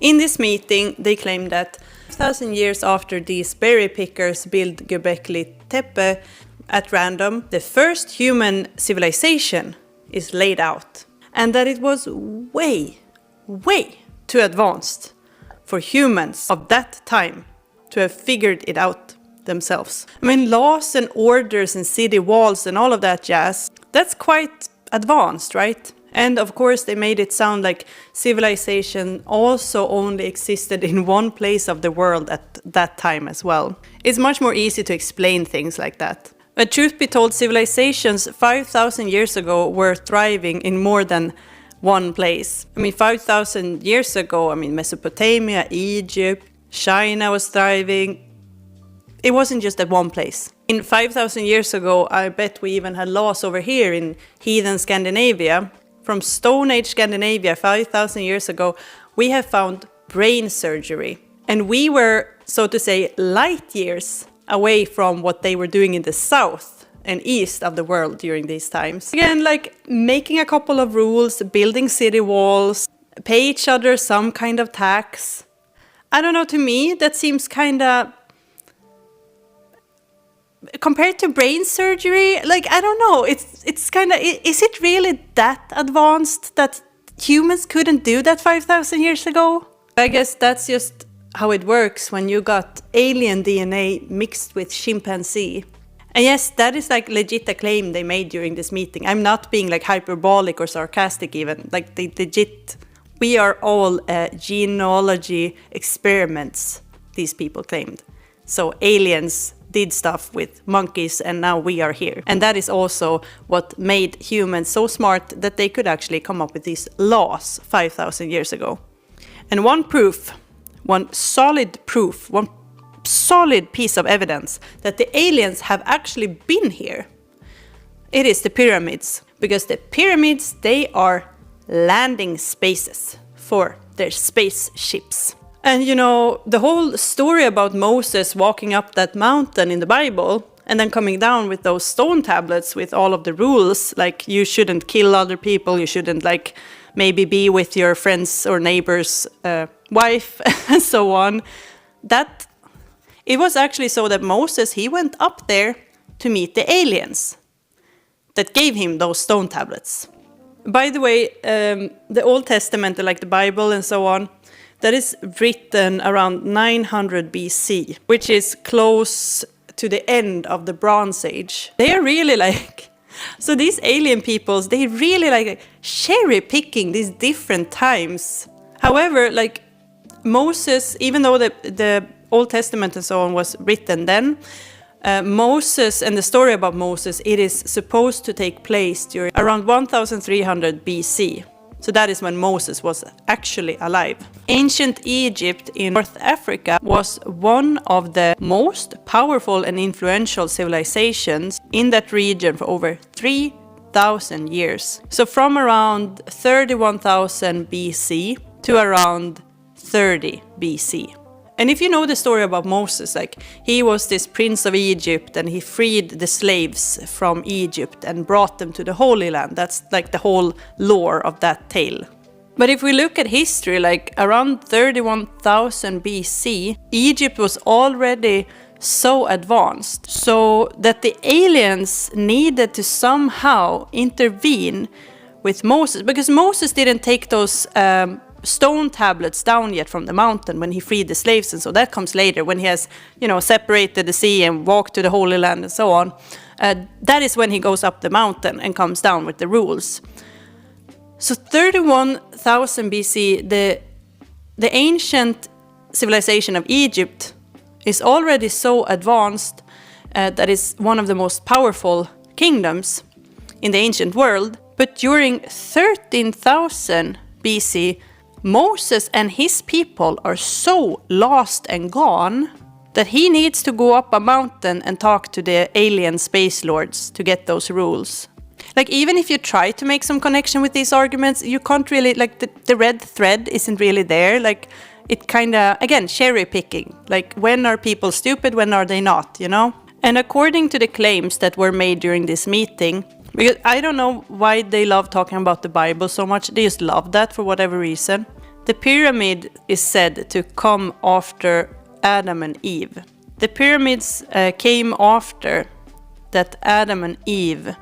In this meeting, they claimed that 1,000 years after these berry pickers built Göbekli Tepe at random, the first human civilization is laid out. And that it was way too advanced for humans of that time to have figured it out themselves. I mean, laws and orders and city walls and all of that jazz, that's quite advanced, right? And of course, they made it sound like civilization also only existed in one place of the world at that time as well. It's much more easy to explain things like that. But truth be told, civilizations 5,000 years ago were thriving in more than one place. 5,000 years ago, Mesopotamia, Egypt, China was thriving. It wasn't just at one place. In 5,000 years ago, I bet we even had laws over here in heathen Scandinavia. From Stone Age Scandinavia, 5,000 years ago, we have found brain surgery. And we were, so to say, light years away from what they were doing in the south and east of the world during these times. Again, like making a couple of rules, building city walls, pay each other some kind of tax. I don't know, to me, that seems kind of... Compared to brain surgery, like, I don't know, it's kind of... Is it really that advanced that humans couldn't do that 5,000 years ago? I guess that's just how it works when you got alien DNA mixed with chimpanzee. And yes, that is like legit a claim they made during this meeting. I'm not being like hyperbolic or sarcastic even. Like they legit, we are all genealogy experiments, these people claimed. So aliens did stuff with monkeys and now we are here. And that is also what made humans so smart that they could actually come up with these laws 5,000 years ago. And one solid piece of evidence that the aliens have actually been here, it is the pyramids. Because the pyramids, they are landing spaces for their spaceships. And you know, the whole story about Moses walking up that mountain in the Bible and then coming down with those stone tablets with all of the rules, like you shouldn't kill other people, you shouldn't like maybe be with your friend's or neighbor's wife and so on. That it was actually so that Moses, he went up there to meet the aliens that gave him those stone tablets. By the way, the Old Testament, like the Bible and so on, that is written around 900 BC, which is close to the end of the Bronze Age. They are really like... So these alien peoples, they really like cherry picking these different times. However, like Moses, even though the Old Testament and so on was written then, Moses and the story about Moses, it is supposed to take place during around 1300 BC. So that is when Moses was actually alive. Ancient Egypt in North Africa was one of the most powerful and influential civilizations in that region for over 3,000 years. So from around 31,000 BC to around 30 BC. And if you know the story about Moses, like he was this prince of Egypt and he freed the slaves from Egypt and brought them to the Holy Land. That's like the whole lore of that tale. But if we look at history, like around 31,000 BC, Egypt was already so advanced so that the aliens needed to somehow intervene with Moses, because Moses didn't take those stone tablets down yet from the mountain when he freed the slaves, and so that comes later when he has, separated the sea and walked to the Holy Land and so on. That is when he goes up the mountain and comes down with the rules. So 31,000 BC, the ancient civilization of Egypt is already so advanced that it's one of the most powerful kingdoms in the ancient world. But during 13,000 BC, Moses and his people are so lost and gone that he needs to go up a mountain and talk to the alien space lords to get those rules. Like, even if you try to make some connection with these arguments, you can't really, like, the red thread isn't really there. Like, it kind of, again, cherry picking. Like, when are people stupid, when are they not, And according to the claims that were made during this meeting, because I don't know why they love talking about the Bible so much. They just love that for whatever reason. The pyramid is said to come after Adam and Eve. The pyramids came after that Adam and Eve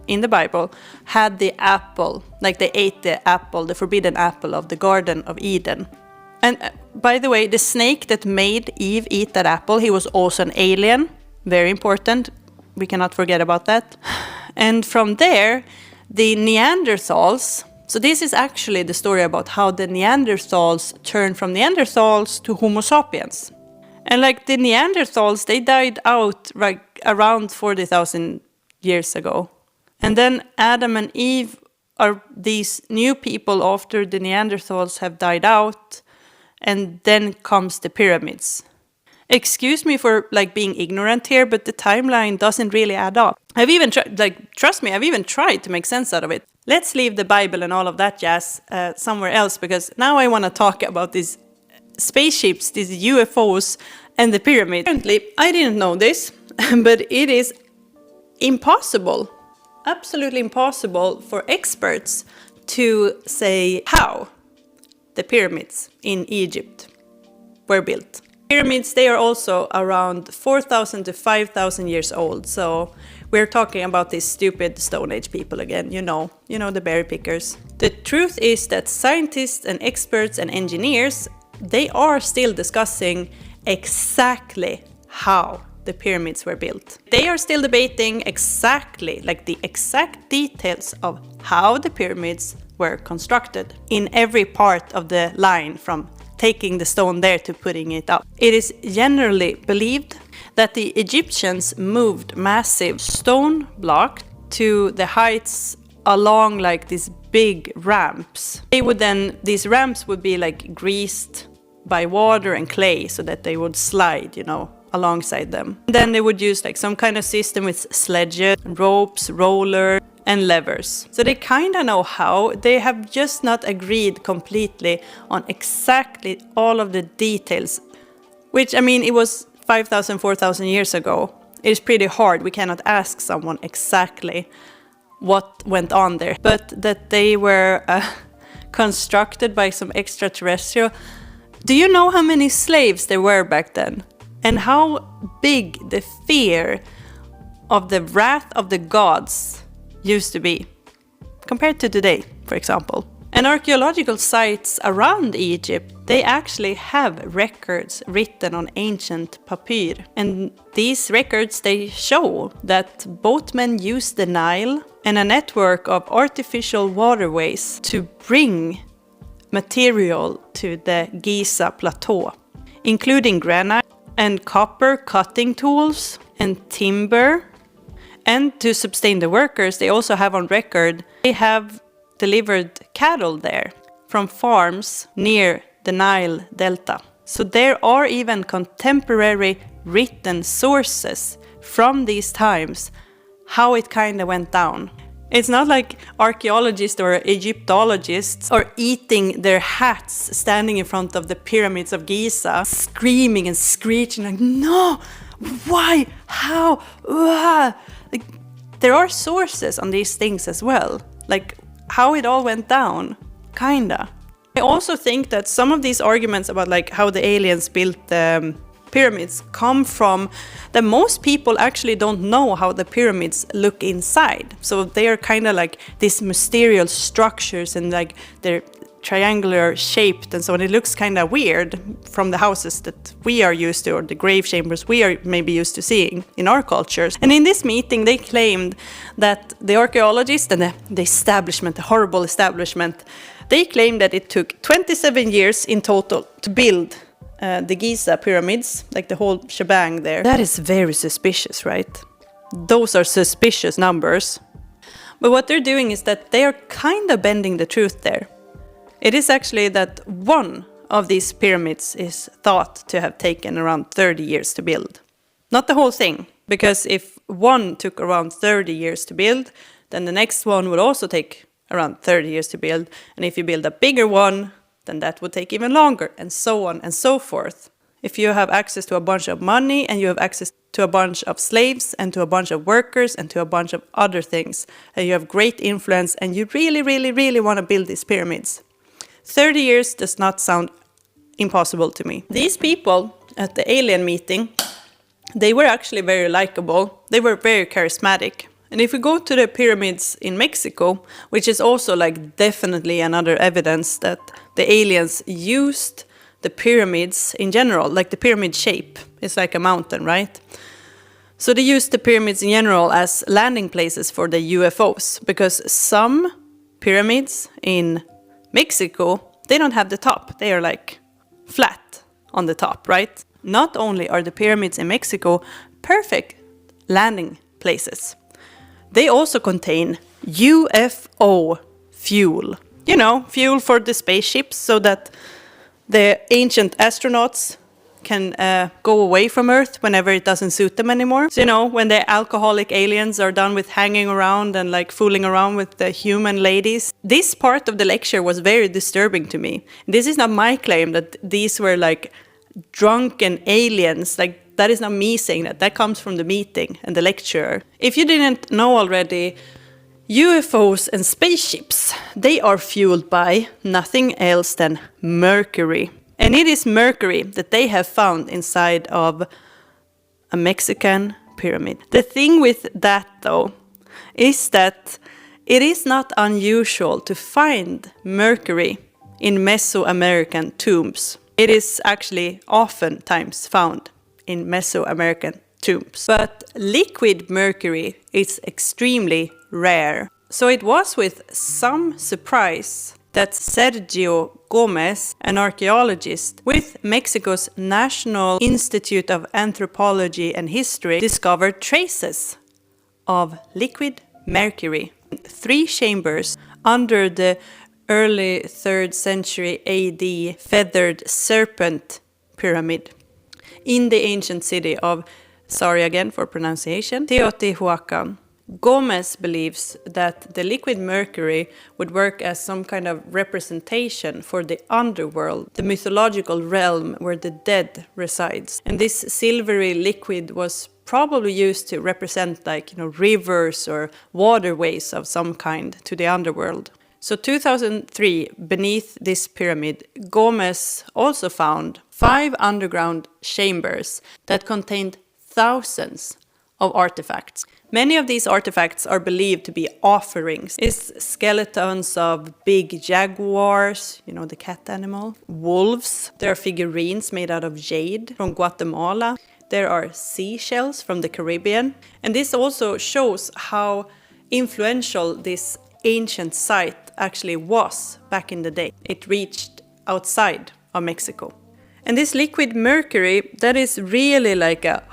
in the Bible had the apple, like they ate the apple, the forbidden apple of the Garden of Eden. And by the way, the snake that made Eve eat that apple, he was also an alien. Very important. We cannot forget about that. And from there, the Neanderthals, So this is actually the story about how the Neanderthals turned from Neanderthals to Homo sapiens. And like the Neanderthals, they died out like around 40,000 years ago. And then Adam and Eve are these new people after the Neanderthals have died out. And then comes the pyramids. Excuse me for like being ignorant here, but the timeline doesn't really add up. I've even trust me, I've even tried to make sense out of it. Let's leave the Bible and all of that jazz somewhere else, because now I want to talk about these spaceships, these UFOs, and the pyramid. Apparently, I didn't know this, but it is impossible, absolutely impossible for experts to say how the pyramids in Egypt were built. Pyramids, they are also around 4,000 to 5,000 years old. So we're talking about these stupid Stone Age people again, you know the berry pickers. The truth is that scientists and experts and engineers, they are still discussing exactly how the pyramids were built. They are still debating exactly, like the exact details of how the pyramids were constructed in every part of the line from taking the stone there to putting it up. It is generally believed that the Egyptians moved massive stone blocks to the heights along like these big ramps. These ramps would be like greased by water and clay so that they would slide, alongside them. And then they would use like some kind of system with sledges, ropes, roller, and levers. So they kind of know how. They have just not agreed completely on exactly all of the details. Which, it was 5,000, 4,000 years ago. It is pretty hard. We cannot ask someone exactly what went on there. But that they were constructed by some extraterrestrial. Do you know how many slaves there were back then? And how big the fear of the wrath of the gods used to be compared to today, for example. And archaeological sites around Egypt, they actually have records written on ancient papyr. And these records, they show that boatmen used the Nile and a network of artificial waterways to bring material to the Giza plateau, including granite and copper cutting tools and timber. And to sustain the workers, they also have on record, they have delivered cattle there from farms near the Nile Delta. So there are even contemporary written sources from these times, how it kind of went down. It's not like archaeologists or Egyptologists are eating their hats standing in front of the pyramids of Giza, screaming and screeching like, no, why, how, Like, there are sources on these things as well, like how it all went down, kinda. I also think that some of these arguments about like how the aliens built the pyramids come from that most people actually don't know how the pyramids look inside. So they are kind of like these mysterious structures and like they're triangular shaped and so on. It looks kind of weird from the houses that we are used to or the grave chambers we are maybe used to seeing in our cultures. And in this meeting they claimed that the archaeologists and the establishment, the horrible establishment, they claimed that it took 27 years in total to build the Giza pyramids, like the whole shebang there. That is very suspicious, right? Those are suspicious numbers. But what they're doing is that they are kind of bending the truth there. It is actually that one of these pyramids is thought to have taken around 30 years to build. Not the whole thing, because if one took around 30 years to build, then the next one would also take around 30 years to build. And if you build a bigger one, then that would take even longer, and so on and so forth. If you have access to a bunch of money, and you have access to a bunch of slaves, and to a bunch of workers, and to a bunch of other things, and you have great influence, and you really, really, really want to build these pyramids, 30 years does not sound impossible to me. These people at the alien meeting, they were actually very likable. They were very charismatic. And if we go to the pyramids in Mexico, which is also like definitely another evidence that the aliens used the pyramids in general, like the pyramid shape is like a mountain, right? So they used the pyramids in general as landing places for the UFOs, because some pyramids in Mexico, they don't have the top. They are like flat on the top, right? Not only are the pyramids in Mexico perfect landing places, they also contain UFO fuel. You know, fuel for the spaceships so that the ancient astronauts can go away from Earth whenever it doesn't suit them anymore. So, you know, when the alcoholic aliens are done with hanging around and like fooling around with the human ladies. This part of the lecture was very disturbing to me. This is not my claim that these were like drunken aliens. Like, that is not me saying that. That comes from the meeting and the lecturer. If you didn't know already, UFOs and spaceships, they are fueled by nothing else than mercury. And it is mercury that they have found inside of a Mexican pyramid. The thing with that, though, is that it is not unusual to find mercury in Mesoamerican tombs. It is actually oftentimes found in Mesoamerican tombs. But liquid mercury is extremely rare. So it was with some surprise that Sergio Gomez, an archaeologist with Mexico's National Institute of Anthropology and History, discovered traces of liquid mercury in 3 chambers under the early 3rd century AD feathered serpent pyramid in the ancient city of, sorry again for pronunciation, Teotihuacan. Gomez believes that the liquid mercury would work as some kind of representation for the underworld, the mythological realm where the dead resides. And this silvery liquid was probably used to represent, like, rivers or waterways of some kind to the underworld. So 2003, beneath this pyramid, Gomez also found 5 underground chambers that contained thousands of artifacts. Many of these artifacts are believed to be offerings. It's skeletons of big jaguars, the cat animal, wolves. There are figurines made out of jade from Guatemala. There are seashells from the Caribbean. And this also shows how influential this ancient site actually was back in the day. It reached outside of Mexico. And this liquid mercury, that is really like a,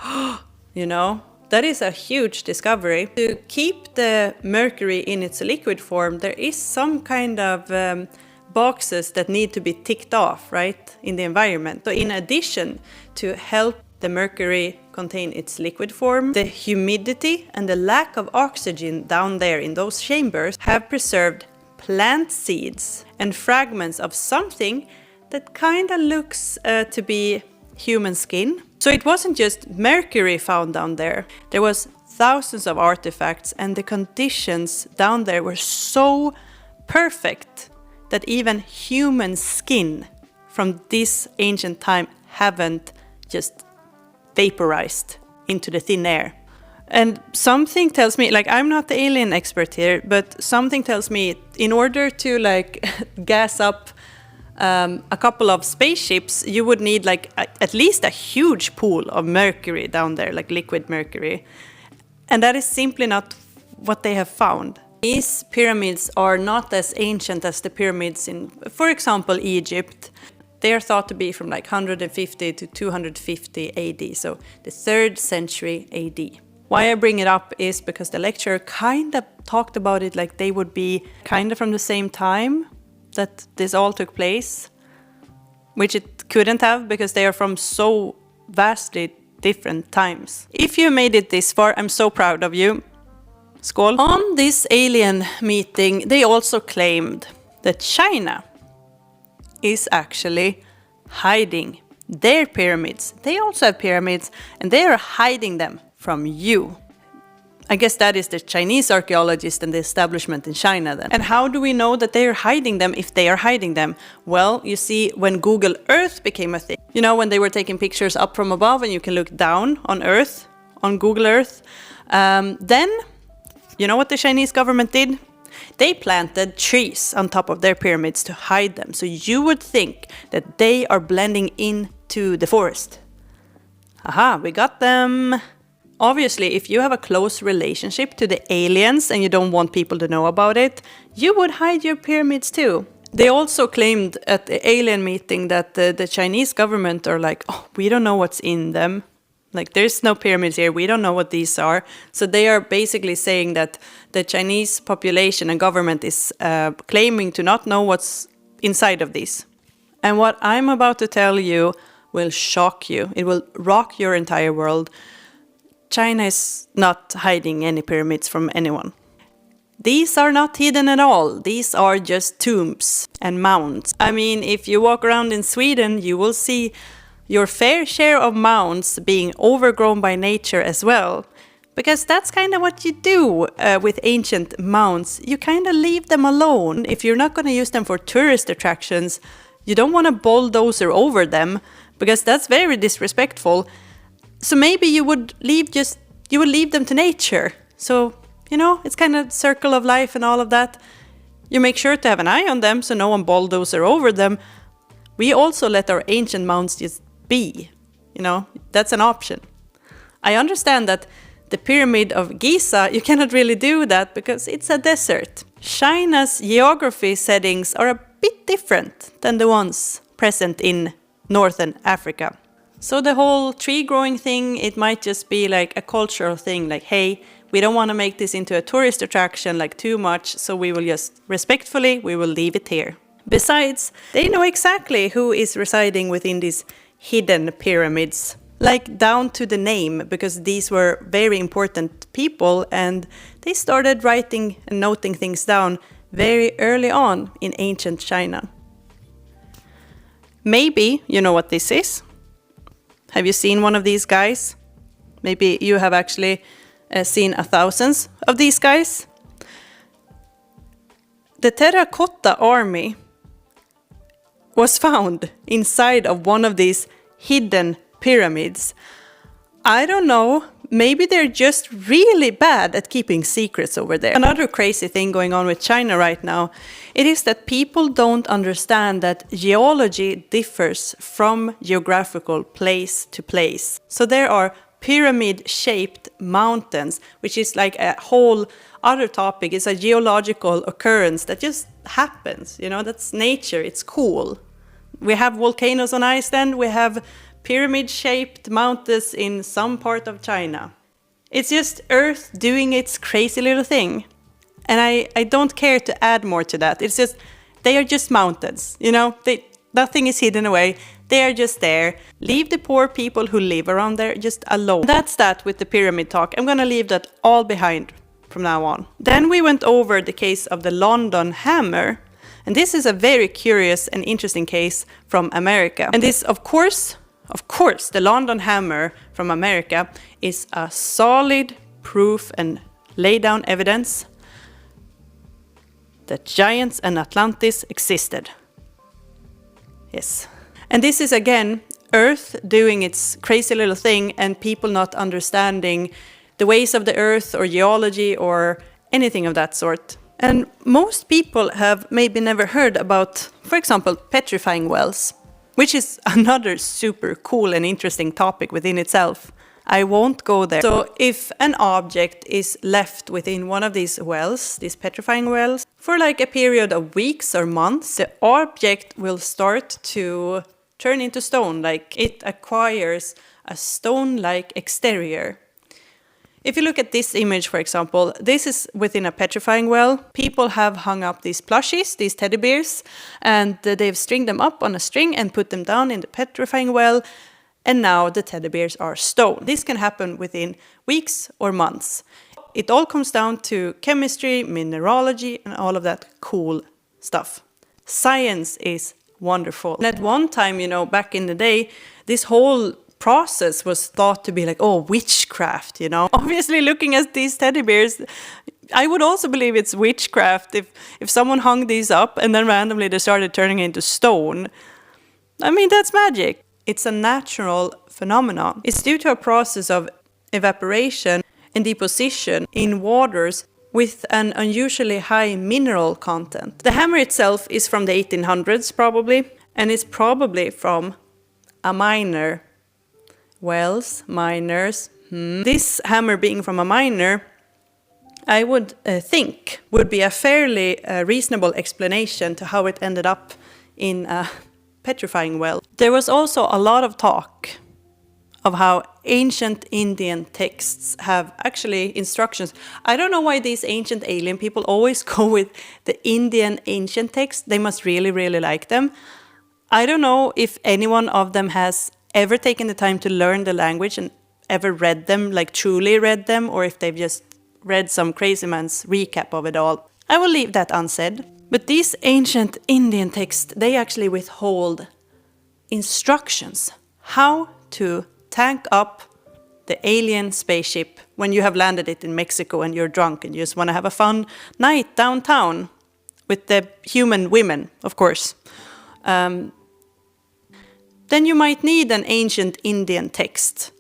that is a huge discovery. To keep the mercury in its liquid form, there is some kind of boxes that need to be ticked off, right, in the environment. So in addition to help the mercury contain its liquid form, the humidity and the lack of oxygen down there in those chambers have preserved plant seeds and fragments of something that kind of looks to be human skin. So it wasn't just mercury found down there. There was thousands of artifacts, and the conditions down there were so perfect that even human skin from this ancient time haven't just vaporized into the thin air. And something tells me, I'm not the alien expert here, but something tells me in order to gas up a couple of spaceships, you would need at least a huge pool of mercury down there, like liquid mercury. And that is simply not what they have found. These pyramids are not as ancient as the pyramids in, for example, Egypt. They are thought to be from 150 to 250 AD, so the 3rd century AD. Why I bring it up is because the lecturer kind of talked about it like they would be kind of from the same time that this all took place, which it couldn't have because they are from so vastly different times. If you made it this far, I'm so proud of you. Skål. On this alien meeting, they also claimed that China is actually hiding their pyramids. They also have pyramids, and they are hiding them from you. I guess that is the Chinese archaeologist and the establishment in China then. And how do we know that they are hiding them if they are hiding them? Well, you see, when Google Earth became a thing, when they were taking pictures up from above and you can look down on Earth, on Google Earth, then, you know what the Chinese government did? They planted trees on top of their pyramids to hide them. So you would think that they are blending into the forest. Aha, we got them. Obviously, if you have a close relationship to the aliens and you don't want people to know about it, you would hide your pyramids too. They also claimed at the alien meeting that the Chinese government are like, oh, we don't know what's in them. Like, there's no pyramids here, we don't know what these are. So they are basically saying that the Chinese population and government is claiming to not know what's inside of these. And what I'm about to tell you will shock you. It will rock your entire world. China is not hiding any pyramids from anyone. These are not hidden at all. These are just tombs and mounds. I mean, if you walk around in Sweden, you will see your fair share of mounds being overgrown by nature as well. Because that's kind of what you do with ancient mounds. You kind of leave them alone. If you're not going to use them for tourist attractions, you don't want to bulldozer over them, because that's very disrespectful. So maybe you would leave them to nature. So, you know, it's kind of circle of life and all of that. You make sure to have an eye on them so no one bulldozer over them. We also let our ancient mounds just be. You know, that's an option. I understand that the Pyramid of Giza, you cannot really do that because it's a desert. China's geography settings are a bit different than the ones present in northern Africa. So the whole tree growing thing, it might just be like a cultural thing, like, hey, we don't want to make this into a tourist attraction like too much, so we will just respectfully, we will leave it here. Besides, they know exactly who is residing within these hidden pyramids, like down to the name, because these were very important people and they started writing and noting things down very early on in ancient China. Maybe you know what this is. Have you seen one of these guys? Maybe you have actually seen thousands of these guys. The terracotta army was found inside of one of these hidden pyramids. I don't know, maybe they're just really bad at keeping secrets over there. Another crazy thing going on with China right now, it is that people don't understand that geology differs from geographical place to place. So there are pyramid-shaped mountains, which is like a whole other topic. It's a geological occurrence that just happens, you know, that's nature, it's cool. We have volcanoes on Iceland, we have pyramid-shaped mountains in some part of China. It's just Earth doing its crazy little thing. And I don't care to add more to that. It's just, they are just mountains, you know, nothing is hidden away. They are just there. Leave the poor people who live around there just alone. That's that with the pyramid talk. I'm gonna leave that all behind from now on. Then we went over the case of the London hammer. And this is a very curious and interesting case from America. And this, of course, the London hammer from America is a solid proof and lay down evidence that giants and Atlantis existed. Yes. And this is again Earth doing its crazy little thing and people not understanding the ways of the Earth or geology or anything of that sort. And most people have maybe never heard about, for example, petrifying wells, which is another super cool and interesting topic within itself. I won't go there. So if an object is left within one of these wells, these petrifying wells, for like a period of weeks or months, the object will start to turn into stone, like it acquires a stone-like exterior. If you look at this image, for example, this is within a petrifying well. People have hung up these plushies, these teddy bears, and they've stringed them up on a string and put them down in the petrifying well, and now the teddy bears are stone. This can happen within weeks or months. It all comes down to chemistry, mineralogy, and all of that cool stuff. Science is wonderful. And at one time, you know, back in the day, this whole process was thought to be like, oh, witchcraft, you know. Obviously, looking at these teddy bears, I would also believe it's witchcraft if someone hung these up and then randomly they started turning into stone. I mean, that's magic. It's a natural phenomenon. It's due to a process of evaporation and deposition in waters with an unusually high mineral content. The hammer itself is from the 1800s probably, and it's probably from a miner. Wells, miners, This hammer being from a miner, I would think would be a fairly reasonable explanation to how it ended up in a petrifying well. There was also a lot of talk of how ancient Indian texts have actually instructions. I don't know why these ancient alien people always go with the Indian ancient texts. They must really, really like them. I don't know if anyone of them has ever taken the time to learn the language and ever read them, like truly read them, or if they've just read some crazy man's recap of it all. I will leave that unsaid. But these ancient Indian texts, they actually withhold instructions how to tank up the alien spaceship when you have landed it in Mexico and you're drunk and you just want to have a fun night downtown with the human women, of course. Then you might need an ancient Indian text.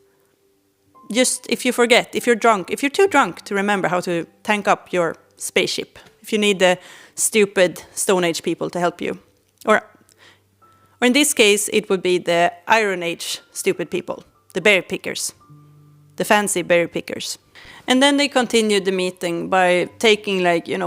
Just if you forget, if you're drunk, if you're too drunk to remember how to tank up your spaceship, if you need the stupid Stone Age people to help you. Or in this case, it would be the Iron Age stupid people, the berry pickers, the fancy berry pickers. And then they continued the meeting by taking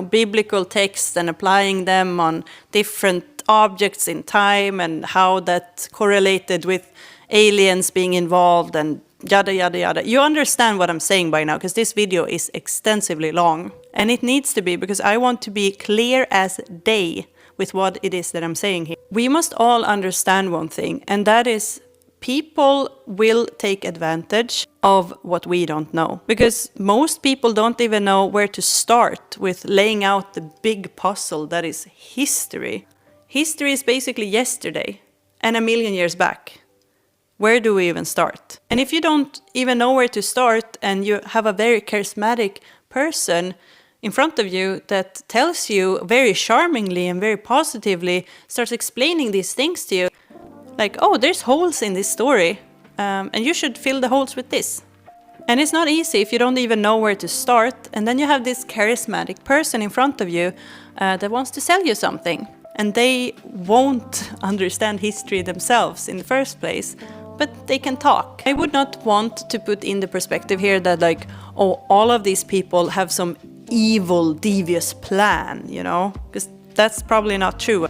biblical texts and applying them on different objects in time and how that correlated with aliens being involved and yada, yada, yada. You understand what I'm saying by now, because this video is extensively long. And it needs to be, because I want to be clear as day with what it is that I'm saying here. We must all understand one thing, and that is people will take advantage of what we don't know. Because most people don't even know where to start with laying out the big puzzle that is history. History is basically yesterday and a million years back. Where do we even start? And if you don't even know where to start and you have a very charismatic person in front of you that tells you very charmingly and very positively, starts explaining these things to you, like, oh, there's holes in this story, and you should fill the holes with this. And it's not easy if you don't even know where to start, and then you have this charismatic person in front of you that wants to sell you something, and they won't understand history themselves in the first place, but they can talk. I would not want to put in the perspective here that all of these people have some evil, devious plan, because that's probably not true.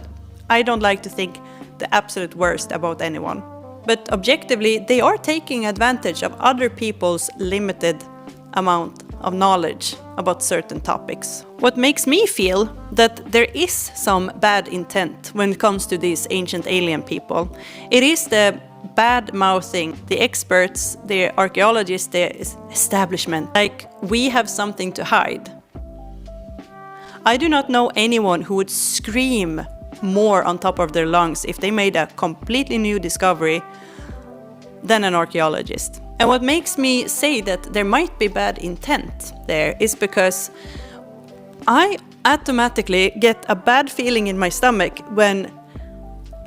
I don't like to think the absolute worst about anyone. But objectively, they are taking advantage of other people's limited amount of knowledge about certain topics. What makes me feel that there is some bad intent when it comes to these ancient alien people, it is the bad-mouthing the experts, the archaeologists, the establishment, like we have something to hide. I do not know anyone who would scream more on top of their lungs if they made a completely new discovery than an archaeologist. And what makes me say that there might be bad intent there is because I automatically get a bad feeling in my stomach when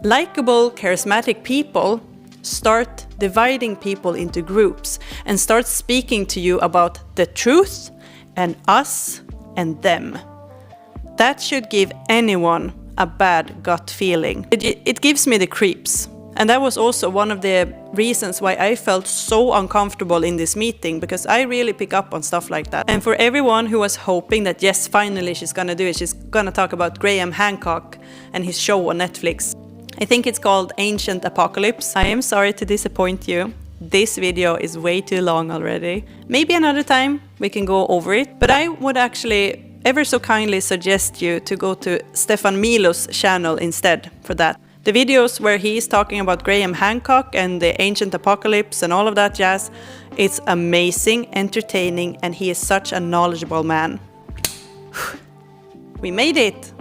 likable, charismatic people start dividing people into groups and start speaking to you about the truth and us and them. That should give anyone a bad gut feeling. It gives me the creeps. And that was also one of the reasons why I felt so uncomfortable in this meeting, because I really pick up on stuff like that. And for everyone who was hoping that, yes, finally she's gonna do it, she's gonna talk about Graham Hancock and his show on Netflix. I think it's called Ancient Apocalypse. I am sorry to disappoint you. This video is way too long already. Maybe another time we can go over it. But I would actually ever so kindly suggest you to go to Stefan Milo's channel instead for that. The videos where he's talking about Graham Hancock and the ancient apocalypse and all of that jazz, it's amazing, entertaining, and he is such a knowledgeable man. We made it!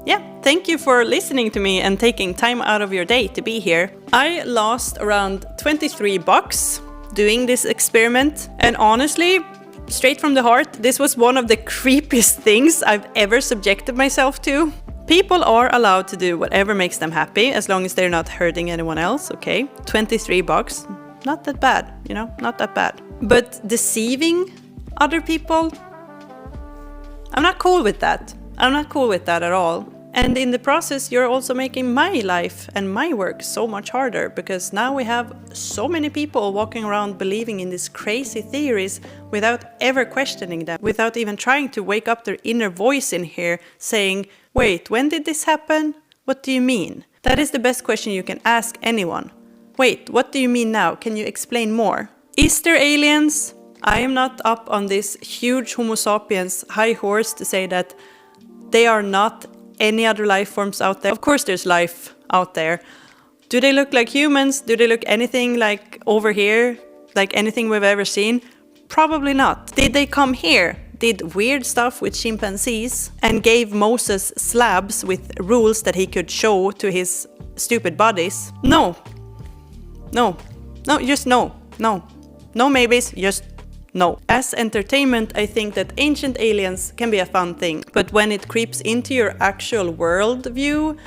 Yeah, thank you for listening to me and taking time out of your day to be here. I lost around $23 doing this experiment, and honestly, straight from the heart, this was one of the creepiest things I've ever subjected myself to. People are allowed to do whatever makes them happy, as long as they're not hurting anyone else, okay? $23, not that bad, not that bad. But deceiving other people, I'm not cool with that. I'm not cool with that at all. And in the process, you're also making my life and my work so much harder, because now we have so many people walking around believing in these crazy theories without ever questioning them, without even trying to wake up their inner voice in here saying, wait, when did this happen? What do you mean? That is the best question you can ask anyone. Wait, what do you mean now? Can you explain more? Is there aliens? I am not up on this huge Homo sapiens high horse to say that they are not any other life forms out there. Of course there's life out there. Do they look like humans? Do they look anything like over here? Like anything we've ever seen? Probably not. Did they come here? Did weird stuff with chimpanzees and gave Moses slabs with rules that he could show to his stupid buddies? No. No. No, just no. No. No maybes, just no. As entertainment, I think that ancient aliens can be a fun thing, but when it creeps into your actual world view,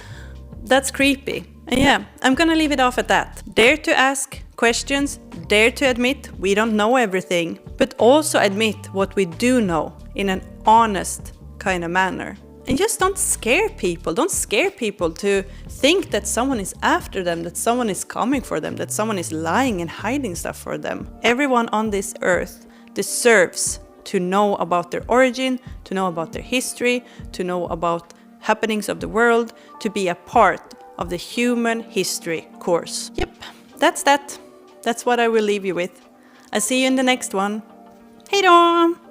that's creepy. And yeah, I'm gonna leave it off at that. Dare to ask questions, dare to admit we don't know everything, but also admit what we do know in an honest kind of manner. And just don't scare people. Don't scare people to think that someone is after them, that someone is coming for them, that someone is lying and hiding stuff for them. Everyone on this earth deserves to know about their origin, to know about their history, to know about happenings of the world, to be a part of the human history course. Yep, that's that. That's what I will leave you with. I'll see you in the next one. Hej då!